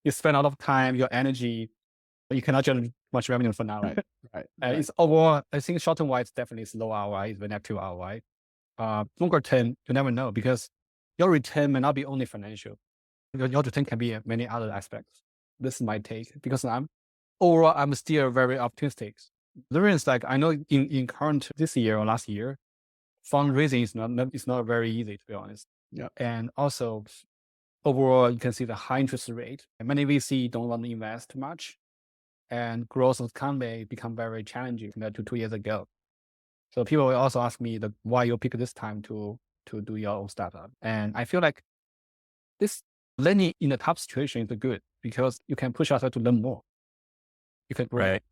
you spend a lot of time, your energy, but you cannot generate much revenue for now. Right. Right. It's overall, I think short term wise, definitely is low ROI, it's negative ROI. Longer term, you never know because your return may not be only financial. Your return can be many other aspects. This is my take because I'm still very optimistic. There is like, I know in current this year or last year, fundraising is not very easy, to be honest. Yeah. And also overall, you can see the high interest rate. And many VC don't want to invest too much, and growth of the company become very challenging compared to 2 years ago. So people will also ask me why you pick this time to do your own startup. And I feel like this learning in a tough situation is good because you can push yourself to learn more. You can grow. Right.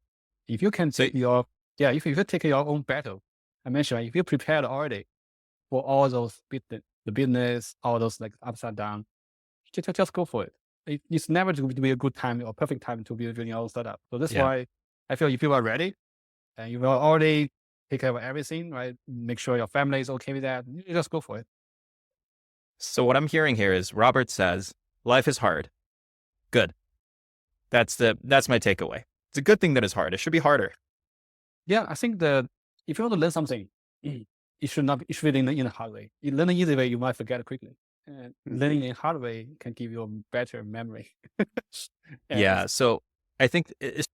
If you can take if you take your own battle, I mentioned, if you're prepared already for all those the business, all those like upside down, just go for it. It's never going to be a good time or perfect time to be doing your own startup. So that's why I feel if you are ready and you will already take care of everything, right? Make sure your family is okay with that. You just go for it. So what I'm hearing here is Robert says, life is hard. Good. That's my takeaway. It's a good thing that it's hard. It should be harder. Yeah, I think that if you want to learn something, it should be in a hard way. You learn the easy way, you might forget it quickly. And learning in a hard way can give you a better memory. Yeah. So I think it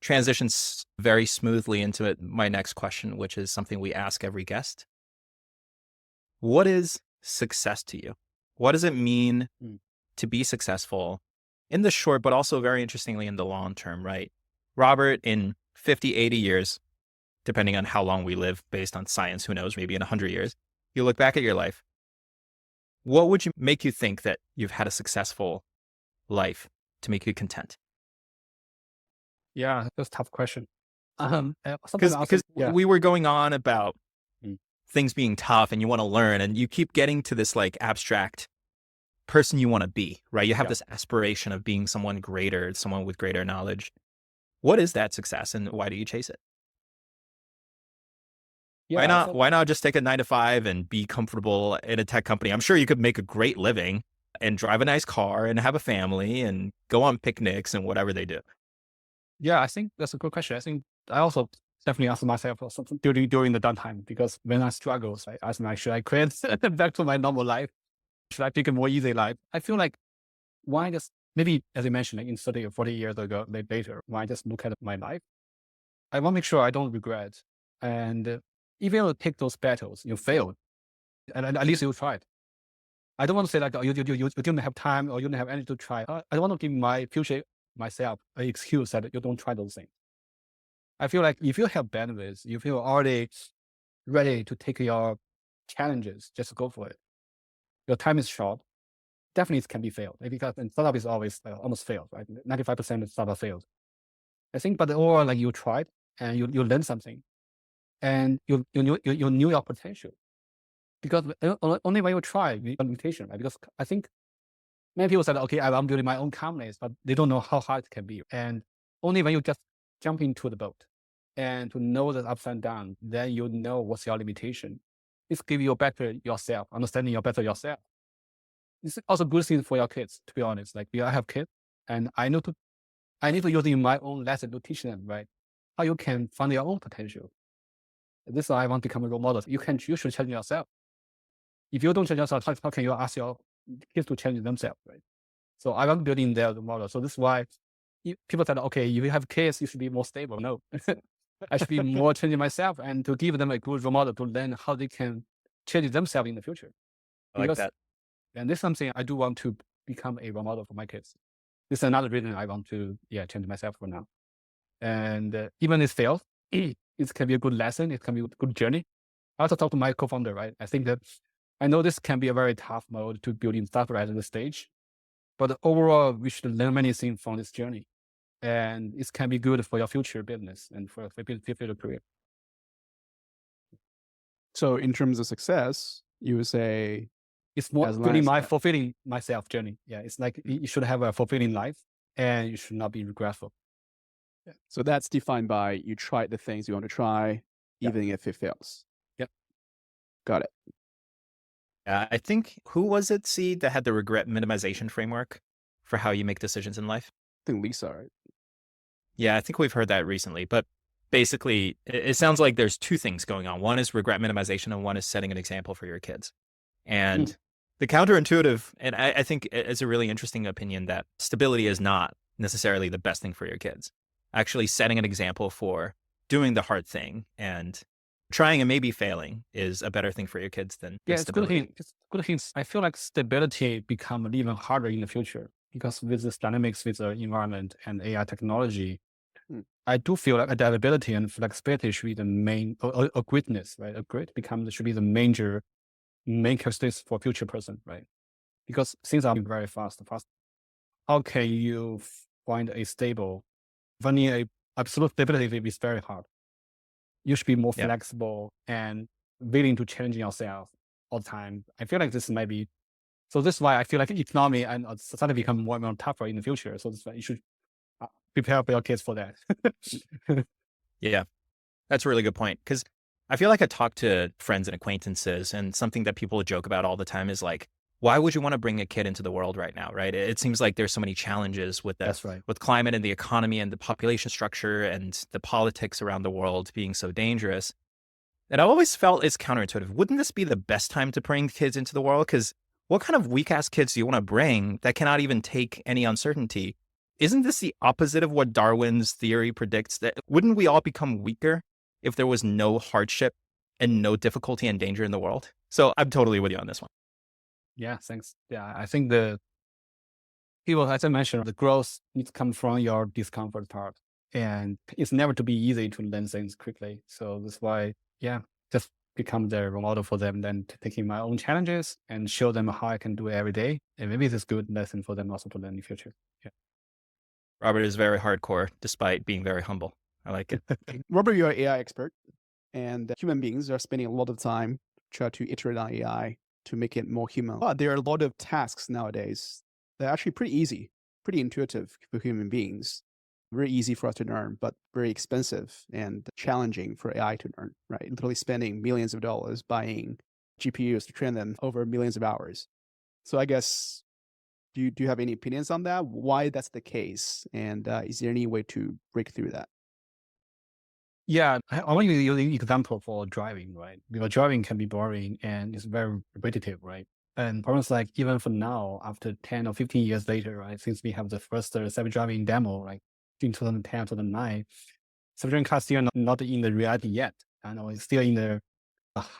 transitions very smoothly into my next question, which is something we ask every guest. What is success to you? What does it mean to be successful in the short, but also very interestingly in the long term, right? Robert, in 50, 80 years, depending on how long we live based on science, who knows, maybe in 100 years, you look back at your life. What would make you think that you've had a successful life to make you content? Yeah, that's a tough question. Because we were going on about things being tough and you want to learn and you keep getting to this like abstract person you want to be, right? You have this aspiration of being someone greater, someone with greater knowledge. What is that success and why do you chase it? Yeah, why not just take a 9-to-5 and be comfortable in a tech company? I'm sure you could make a great living and drive a nice car and have a family and go on picnics and whatever they do. Yeah, I think that's a good question. I think I also definitely asked myself something during the downtime because when I struggle, I ask myself, should I quit back to my normal life? Should I pick a more easy life? I feel like why just maybe, as you mentioned, like in 30 or 40 years ago later, why just look at my life? I want to make sure I don't regret. And even if you take those battles, you failed, and at least you tried. I don't want to say like, oh, you didn't have time or you didn't have energy to try. I don't want to give my future myself an excuse that you don't try those things. I feel like if you have bandwidth, if you're already ready to take your challenges, just go for it. Your time is short. Definitely it can be failed because startup is always almost failed, right? 95% of startup failed. I think, but or like you tried and you learned something and you knew your potential because only when you try, you limitation, right? Because I think many people said, okay, I'm building my own companies, but they don't know how hard it can be. And only when you just jump into the boat and to know the ups and downs, then you know what's your limitation. This gives you a better yourself, understanding your better yourself. It's also a good thing for your kids, to be honest. Like I have kids and I need to use in my own lesson to teach them, right? How you can find your own potential. This is why I want to become a role model. You should change yourself. If you don't change yourself, how can you ask your kids to change themselves, right? So I want building their model. So this is why people said, okay, if you have kids, you should be more stable. No, I should be more changing myself and to give them a good role model to learn how they can change themselves in the future. I like that. And this is something I do want to become a role model for my kids. This is another reason I want to change myself for now. And even if it fails, it can be a good lesson. It can be a good journey. I also talked to my co-founder, right? I think that I know this can be a very tough mode to build in software at this stage, but overall, we should learn many things from this journey. And it can be good for your future business and for your future career. So in terms of success, you would say It's more as long fulfilling as fulfilling myself journey. Yeah, it's like you should have a fulfilling life and you should not be regretful. so that's defined by you tried the things you want to try, Yeah. even if it fails. Yep. Got it. I think, who was it, C, that had the regret minimization framework for how you make decisions in life? I think Lisa, right? Yeah, I think we've heard that recently. But basically, it sounds like there's two things going on. One is regret minimization, and one is setting an example for your kids. And the counterintuitive, and I think it's a really interesting opinion, that stability is not necessarily the best thing for your kids. Actually, setting an example for doing the hard thing and trying and maybe failing is a better thing for your kids than Yeah, it's good stability. thing. It's good things. I feel like stability become even harder in the future because with this dynamics with the environment and AI technology, I do feel like adaptability and flexibility should be the main a greatness, right? A great should be the main characteristics for future person, right? Because things are very fast. How can you find a stable? Finding a absolute stability is very hard. You should be more Yeah. flexible and willing to change yourself all the time. I feel like this might be, so this is why I feel like economy and society become more and more tougher in the future. So that's why you should prepare for your kids for that. Yeah, that's a really good point. Because I feel like I talk to friends and acquaintances, and something that people joke about all the time is like, why would you want to bring a kid into the world right now, right? It seems like there's so many challenges with That's right. with climate and the economy and the population structure and the politics around the world being so dangerous. And I always felt it's counterintuitive. Wouldn't this be the best time to bring kids into the world? Because what kind of weak ass kids do you want to bring that cannot even take any uncertainty? Isn't this the opposite of what Darwin's theory predicts? That wouldn't we all become weaker if there was no hardship and no difficulty and danger in the world? So I'm totally with you on this one. Yeah, thanks. Yeah, I think the people, as I mentioned, the growth needs to come from your discomfort part. And it's never to be easy to learn things quickly. So that's why, yeah, just become the role model for them, then taking my own challenges and show them how I can do it every day. And maybe it's a good lesson for them also to learn in the future. Yeah. Robert is very hardcore despite being very humble. I like it. Robert, you're an AI expert, and human beings are spending a lot of time trying to iterate on AI to make it more human. But there are a lot of tasks nowadays that are actually pretty easy, pretty intuitive for human beings. Very easy for us to learn, but very expensive and challenging for AI to learn, right? Literally spending millions of dollars buying GPUs to train them over millions of hours. So I guess, do you have any opinions on that? Why that's the case? And is there any way to break through that? Yeah, I want to use an example for driving, right? Because driving can be boring and it's very repetitive, right? And problems like even for now, after 10 or 15 years later, right? Since we have the first self-driving demo, like in 2010, 2009, self-driving cars still not in the reality yet. I know it's still in the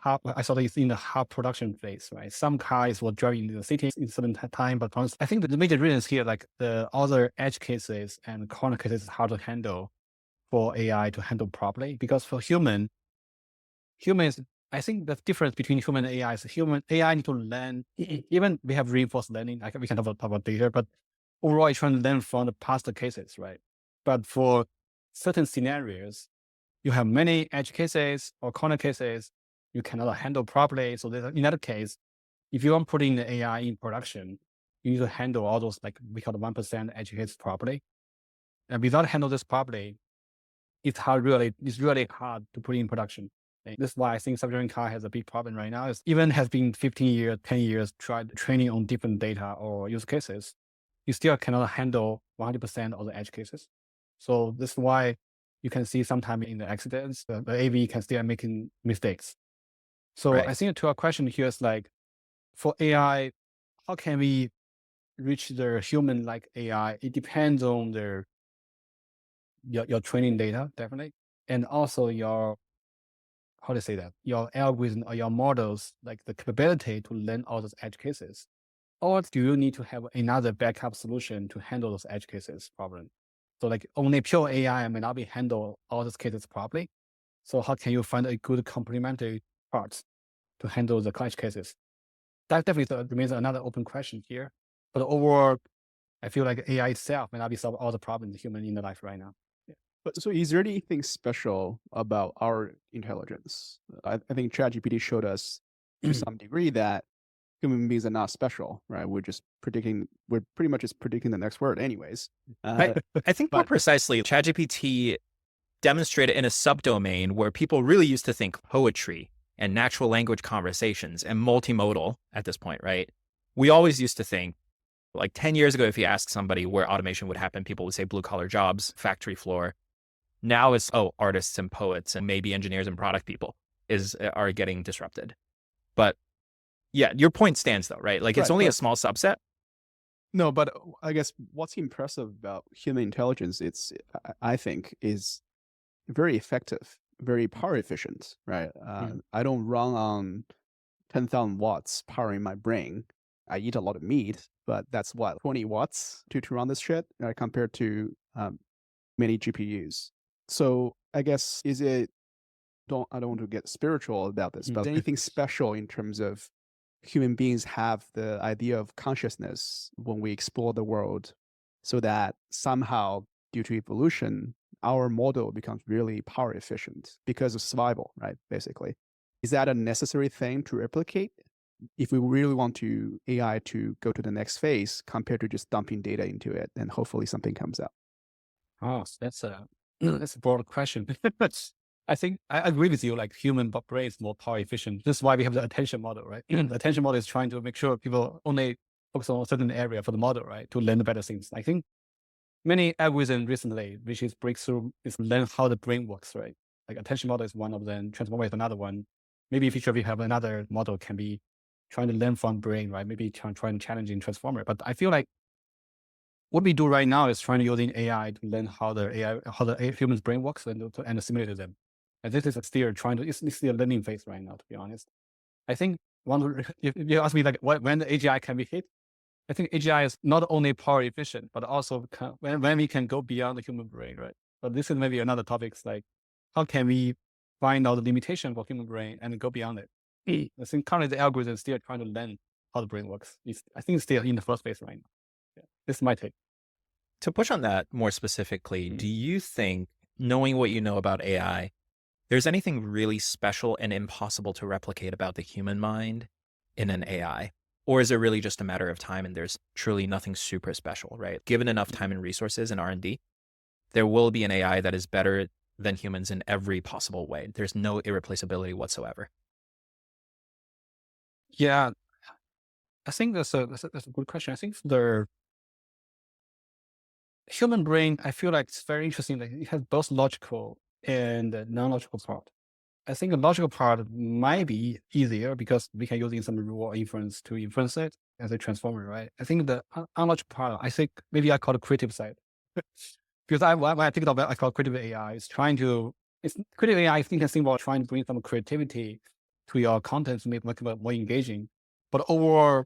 I thought it's in the half production phase, right? Some cars will drive in the city in certain time, but I think the major reasons here, like the other edge cases and corner cases, is hard to handle for AI to handle properly. Because for humans, I think the difference between human and AI is human AI need to learn. Even we have reinforced learning, like we can talk about data, but overall, it's trying to learn from the past cases, right? But for certain scenarios, you have many edge cases or corner cases you cannot handle properly. So in that case, if you want to put in the AI in production, you need to handle all those, like we call the 1% edge cases properly. And without handle this properly, it's really hard to put in production. This is why I think self-driving car has a big problem right now. It's even has been 15 years, 10 years, tried training on different data or use cases. You still cannot handle 100% of the edge cases. So this is why you can see sometimes in the accidents, the AV can still making mistakes. So Right. I think to our question here is like, for AI, how can we reach the human like AI? It depends on your training data, definitely. And also your, how to say that, your algorithm or your models, like the capability to learn all those edge cases. Or do you need to have another backup solution to handle those edge cases problem? So like only pure AI may not be handle all those cases properly. So how can you find a good complementary parts to handle the edge cases? that definitely remains another open question here. But overall, I feel like AI itself may not be solving all the problems the human in the life right now. But so is there anything special about our intelligence? I think ChatGPT showed us to some degree that human beings are not special, right? We're pretty much just predicting the next word anyways. I think more precisely, ChatGPT demonstrated in a subdomain where people really used to think poetry and natural language conversations and multimodal at this point, right? We always used to think, like 10 years ago, if you ask somebody where automation would happen, people would say blue collar jobs, factory floor. Now it's, artists and poets and maybe engineers and product people are getting disrupted. But yeah, your point stands though, right? Like it's only a small subset. No, but I guess what's impressive about human intelligence, I think, is very effective, very power efficient, right? I don't run on 10,000 watts powering my brain. I eat a lot of meat, but that's what, 20 watts to run this shit compared to many GPUs. So I guess I don't want to get spiritual about this, but anything special in terms of human beings have the idea of consciousness when we explore the world, so that somehow, due to evolution, our model becomes really power efficient because of survival, right? Basically. Is that a necessary thing to replicate if we really want AI to go to the next phase compared to just dumping data into it and hopefully something comes out? Oh, that's a broad question. But I think I agree with you, like human brain is more power efficient. This is why we have the attention model, right? The attention model is trying to make sure people only focus on a certain area for the model, right? To learn the better things. I think many algorithms recently, which is breakthrough, is learn how the brain works, right? Like attention model is one of them, transformer is another one. Maybe in future we have another model can be trying to learn from brain, right? Maybe trying challenging transformer. But I feel like what we do right now is trying to using AI to learn how the human's brain works and simulate them. And this is still it's still a learning phase right now, to be honest. I think if you ask me like when the AGI can be hit, I think AGI is not only power efficient, but also when we can go beyond the human brain, right? But this is maybe another topic. It's like, how can we find out the limitation for human brain and go beyond it? I think currently the algorithm is still trying to learn how the brain works. I think it's still in the first phase right now. Yeah. This is my take. To push on that more specifically, do you think, knowing what you know about AI, there's anything really special and impossible to replicate about the human mind in an AI? Or is it really just a matter of time and there's truly nothing super special, right? Given enough time and resources in R&D, there will be an AI that is better than humans in every possible way. There's no irreplaceability whatsoever. Yeah, I think that's a good question. I think the human brain, I feel like it's very interesting that it has both logical and non-logical part. I think the logical part might be easier because we can use some raw inference to inference it as a transformer, right? I think the unlogical part, I think maybe I call it creative side. Because when I think about I call creative AI, creative AI, I think I think about trying to bring some creativity to your content to make it more engaging. But overall,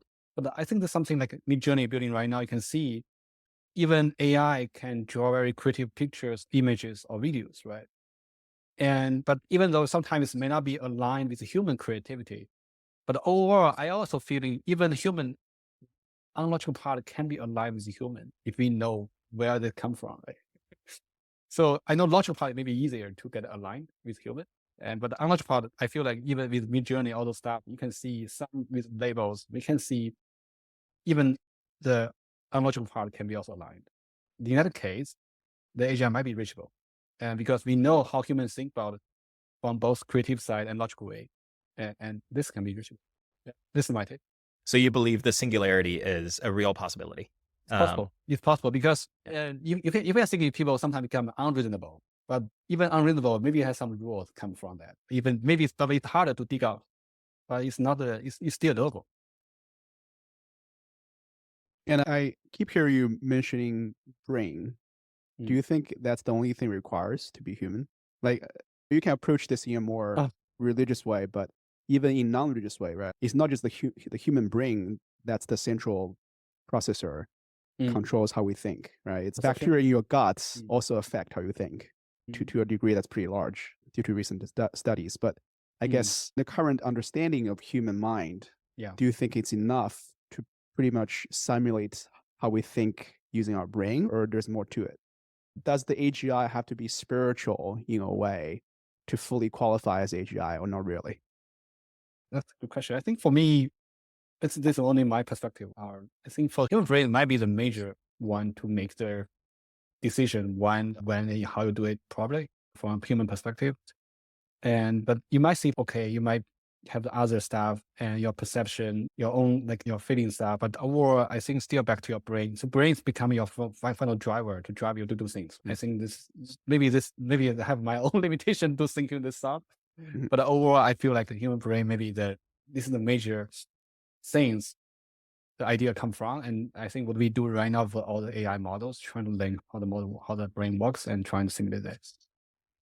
I think there's something like Mid-Journey building right now. You can see even AI can draw very creative pictures, images, or videos, right? But even though sometimes it may not be aligned with human creativity, but overall, I also feeling even human unlogical part can be aligned with the human if we know where they come from, right? So I know logical part may be easier to get aligned with human, but the unlogical part, I feel like even with Mid-Journey, all those stuff, you can see some with labels, we can see even the unlogical part can be also aligned. In that case, the AGI might be reachable. And because we know how humans think about it from both creative side and logical way. And this can be reachable. Yeah, this is my take. So you believe the singularity is a real possibility? It's possible. It's possible because you can think people sometimes become unreasonable. But even unreasonable, maybe it has some rules come from that. Even maybe it's probably harder to dig out, but it's not. It's still doable. And I keep hearing you mentioning brain. Do you think that's the only thing it requires to be human? Like you can approach this in a more religious way, but even in non-religious way, right? It's not just the human brain that's the central processor controls how we think, right? It's bacteria in your guts also affect how you think to a degree that's pretty large due to recent studies. But I guess the current understanding of human mind Yeah. do you think it's enough to pretty much simulate how we think using our brain, or there's more to it? Does the AGI have to be spiritual in a way to fully qualify as AGI, or not really? That's a good question. I think for me, this is only my perspective. I think for human brain, it might be the major one to make the decision when and how you do it properly from a human perspective. But you might see, okay, you might have the other stuff and your perception, your own, like your feeling stuff. But overall, I think still back to your brain. So brain is becoming your final driver to drive you to do things. I think maybe I have my own limitation to thinking this stuff. Mhm. But overall, I feel like the human brain, this is the major things the idea come from. And I think what we do right now for all the AI models, trying to learn how the brain works and trying to simulate that.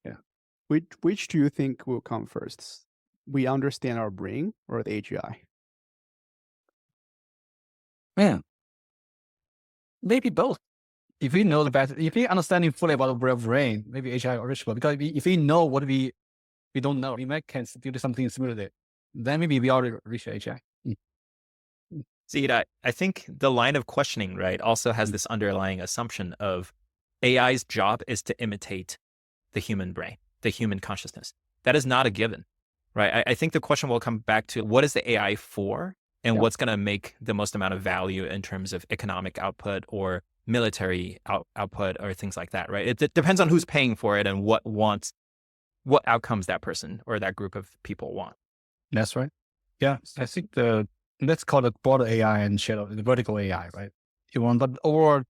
Yeah. Which do you think will come first? We understand our brain or the AGI? Man, maybe both. If we know the better, if we understanding fully about the brain, maybe AI or reachable. Because if we know what we don't know, we might can do something similar to it. Then maybe we already reach AI. See, I think the line of questioning, right, also has this underlying assumption of AI's job is to imitate the human brain, the human consciousness. That is not a given, right? I think the question will come back to what is the AI for and Yeah. what's going to make the most amount of value in terms of economic output or military output or things like that, right? It depends on who's paying for it and what outcomes that person or that group of people want. That's right. Yeah, I think let's call it broad AI and the vertical AI, right? But overall,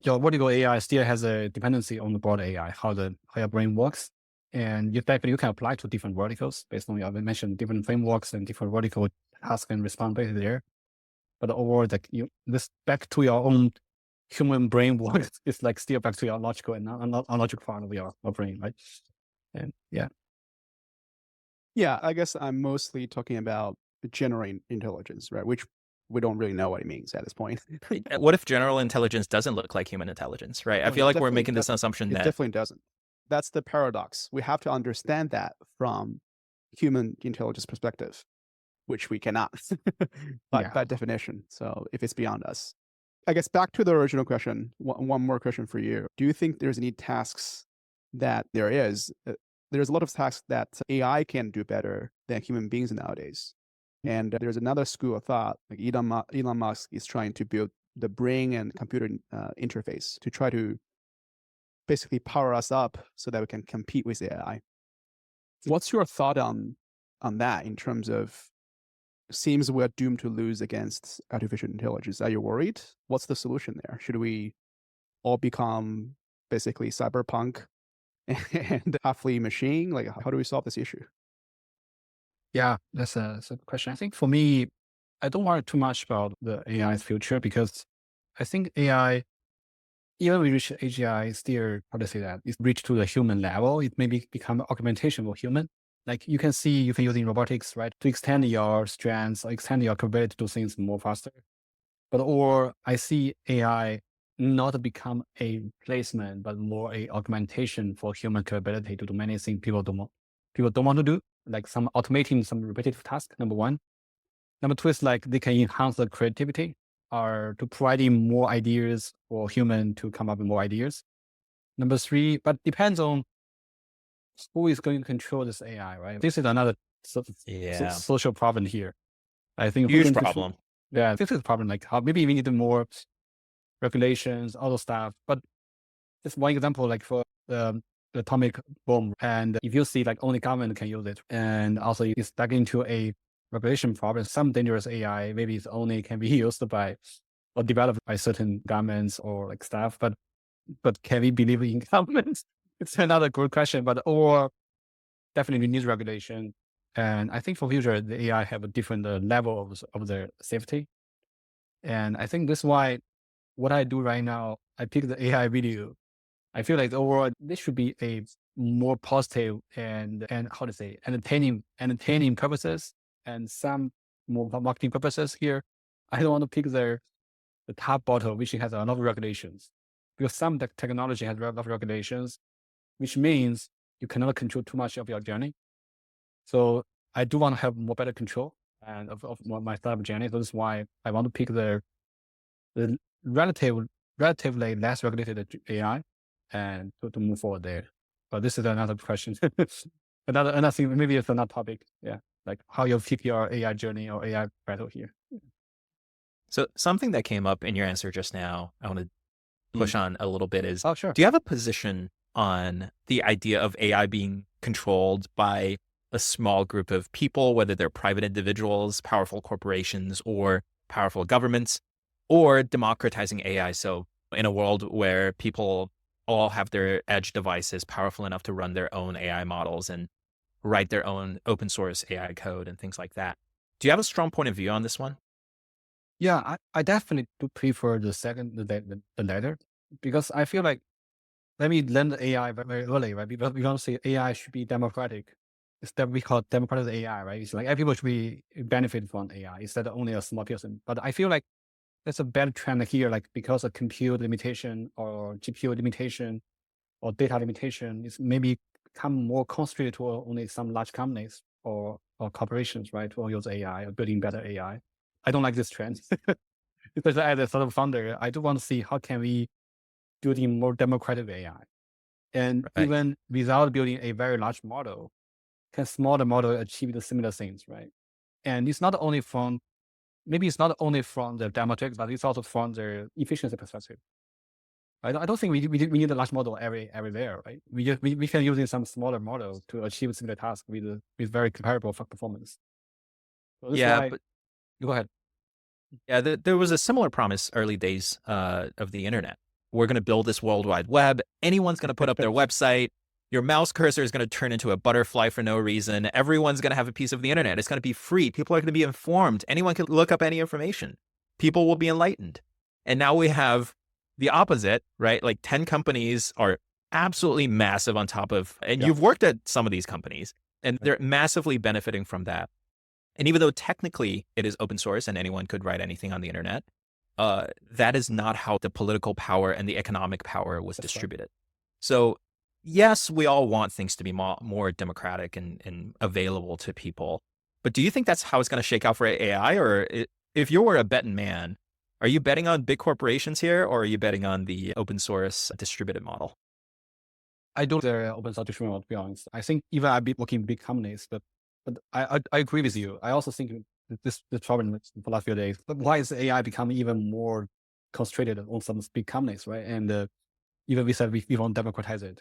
your vertical AI still has a dependency on the broad AI, how your brain works. And you can apply to different verticals based on, I mentioned different frameworks and different vertical task and responsibility there. But overall, this back to your own human brain works is like still back to your logical and unlogical part of your brain, right? And yeah. Yeah, I guess I'm mostly talking about general intelligence, right? Which we don't really know what it means at this point. What if general intelligence doesn't look like human intelligence, right? I No, feel it like we're definitely making this doesn't. assumption It that definitely doesn't. That's the paradox. We have to understand that from human intelligence perspective, which we cannot Yeah. by definition. So if it's beyond us. I guess back to the original question, one more question for you. Do you think there's any tasks that there's a lot of tasks that AI can do better than human beings nowadays? And there's another school of thought, like Elon Musk is trying to build the brain and computer interface to try to basically power us up so that we can compete with AI. What's your thought on that in terms of seems we're doomed to lose against artificial intelligence? Are you worried? What's the solution there? Should we all become basically cyberpunk and halfly machine? Like, how do we solve this issue? Yeah, that's a good question. I think for me, I don't worry too much about the AI's future because I think AI, even we reach AGI, still, how to say that, it's reached to the human level. It may become augmentation of human. Like you can use in robotics, right, to extend your strengths, or extend your capability to do things more faster. Or I see AI not become a replacement, but more a augmentation for human capability to do many things people don't want to do, like some automating some repetitive task, number one. Number two is like they can enhance the creativity or to providing more ideas for human to come up with more ideas. Number three, but depends on who is going to control this AI, right? This is another social problem here. I think huge problem. Yeah, this is a problem. Like how maybe we need more regulations, all those stuff. But just one example, like for the atomic bomb, and if you see like only government can use it, and also it's stuck into a regulation problem. Some dangerous AI maybe it's only can be used by or developed by certain governments or like stuff. But can we believe in governments? It's another good question. But or definitely needs regulation. And I think for future the AI have a different level of their safety. And I think that's why what I do right now, I pick the AI video. I feel like overall this should be a more positive and how to say entertaining purposes and some more marketing purposes here. I don't want to pick the top bottle which has a lot of regulations because some technology has a lot of regulations, which means you cannot control too much of your journey. So I do want to have more better control and of my startup journey. So that's why I want to pick the relatively less regulated AI and to move forward there. But this is another question. Another thing, maybe it's another topic. Yeah. Like how you pick your AI journey or AI battle here. So something that came up in your answer just now, I want to push on a little bit is, Oh, sure. do you have a position on the idea of AI being controlled by a small group of people, whether they're private individuals, powerful corporations, or powerful governments, or democratizing AI? So in a world where people all have their edge devices powerful enough to run their own AI models and write their own open source AI code and things like that. Do you have a strong point of view on this one? Yeah, I definitely do prefer the second, the latter, because I feel like, let me learn the AI very early, right? Because we don't say AI should be democratic. It's that we call democratic AI, right? It's like everybody should be benefit from AI instead of only a small person. But I feel like there's a bad trend here, like because of compute limitation or GPU limitation or data limitation, it's maybe become more concentrated to only some large companies or corporations, right? To use AI or building better AI. I don't like this trend. Especially as a sort of founder, I do want to see how can we building more democratic AI. And Right. even without building a very large model, can smaller model achieve the similar things, right? And it's not only from, maybe it's not only from the demographics, but it's also from the efficiency perspective. I don't think we need a large model everywhere, right? We can using some smaller model to achieve similar tasks with very comparable performance. So this is Yeah, why, but go ahead. yeah, there was a similar promise early days of the internet. We're going to build this World Wide Web. Anyone's going to put up their website. Your mouse cursor is going to turn into a butterfly for no reason. Everyone's going to have a piece of the internet. It's going to be free. People are going to be informed. Anyone can look up any information. People will be enlightened. And now we have the opposite, right? Like 10 companies are absolutely massive on top of, and you've worked at some of these companies, and they're massively benefiting from that. And even though technically it is open source and anyone could write anything on the internet, that is not how the political power and the economic power was distributed. So yes, we all want things to be more democratic and available to people. But do you think that's how it's going to shake out for AI? Or if you were a betting man, are you betting on big corporations here, or are you betting on the open source distributed model? I don't the open source distribution, to be honest. I think even I've been working in big companies, but I agree with you. I also think this problem for the last few days. But why is AI becoming even more concentrated on some big companies, right? And even we said we want to democratize it.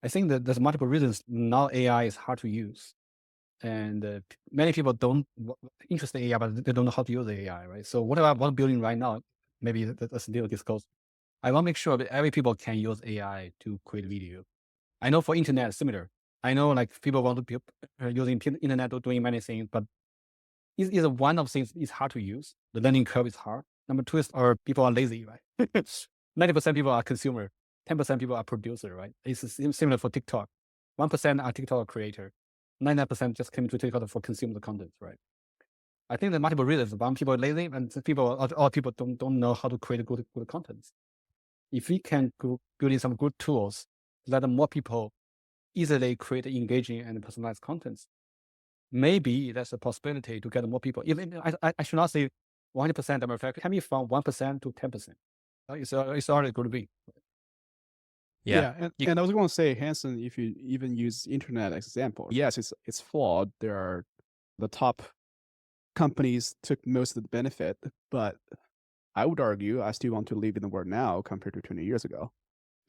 I think that there's multiple reasons. Now AI is hard to use, and many people don't interested in AI, but they don't know how to use AI, right? So what I'm building right now, maybe that's a little disclosed. I want to make sure that every people can use AI to create video. I know for internet similar. I know like people want to be using internet or doing many things, but is one of things is hard to use. The learning curve is hard. Number two is people are lazy, right? 90% people are consumer, 10% people are producer, right? It's similar for TikTok. 1% are TikTok creator, 99% just came to TikTok for consume the content, right? I think there are multiple reasons. One, people are lazy, and all people don't know how to create good content. If we can build some good tools, let more people easily create engaging and personalized contents, maybe that's a possibility to get more people. Even I should not say 100% demographic, can be from 1% to 10%. It's already going to be. Yeah. And I was going to say, Hanson, if you even use internet as example, yes, it's flawed. There are the top companies took most of the benefit, but I would argue I still want to live in the world now compared to 20 years ago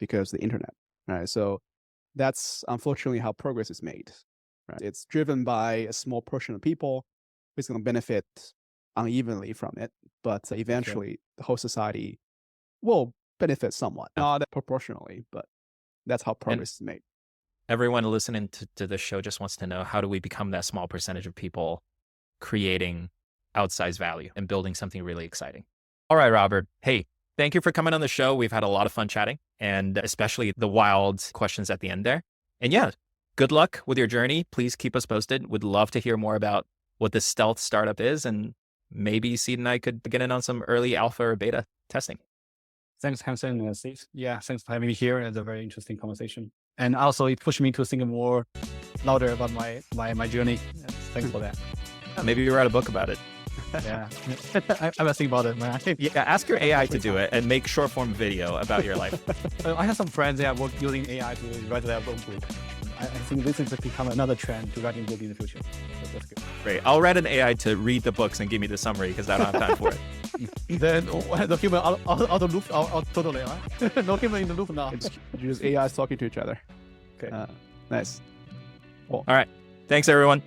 because of the internet, right? So that's unfortunately how progress is made, right? It's driven by a small portion of people who's going to benefit unevenly from it, but eventually the whole society will benefit somewhat, not proportionally, but that's how progress is made. Everyone listening to this show just wants to know, how do we become that small percentage of people creating outsized value and building something really exciting? All right, Robert. Hey, thank you for coming on the show. We've had a lot of fun chatting, and especially the wild questions at the end there. And yeah, good luck with your journey. Please keep us posted. We'd love to hear more about what this stealth startup is, and maybe Seed and I could get in on some early alpha or beta testing. Thanks, Hanson and Steve. Yeah, thanks for having me here. It's a very interesting conversation. And also it pushed me to think more louder about my journey. Thanks for that. Maybe you write a book about it. Yeah. I was thinking about it, man. Yeah, ask your AI to do it and make short form video about your life. I have some friends that work using AI to write their book. I think this is become another trend to writing book in the future. So that's good. Great. I'll write an AI to read the books and give me the summary because I don't have time for it. Then the human out of loop, totally, right? No human in the loop now. It's just AIs talking to each other. Okay. Nice. All right. Thanks, everyone.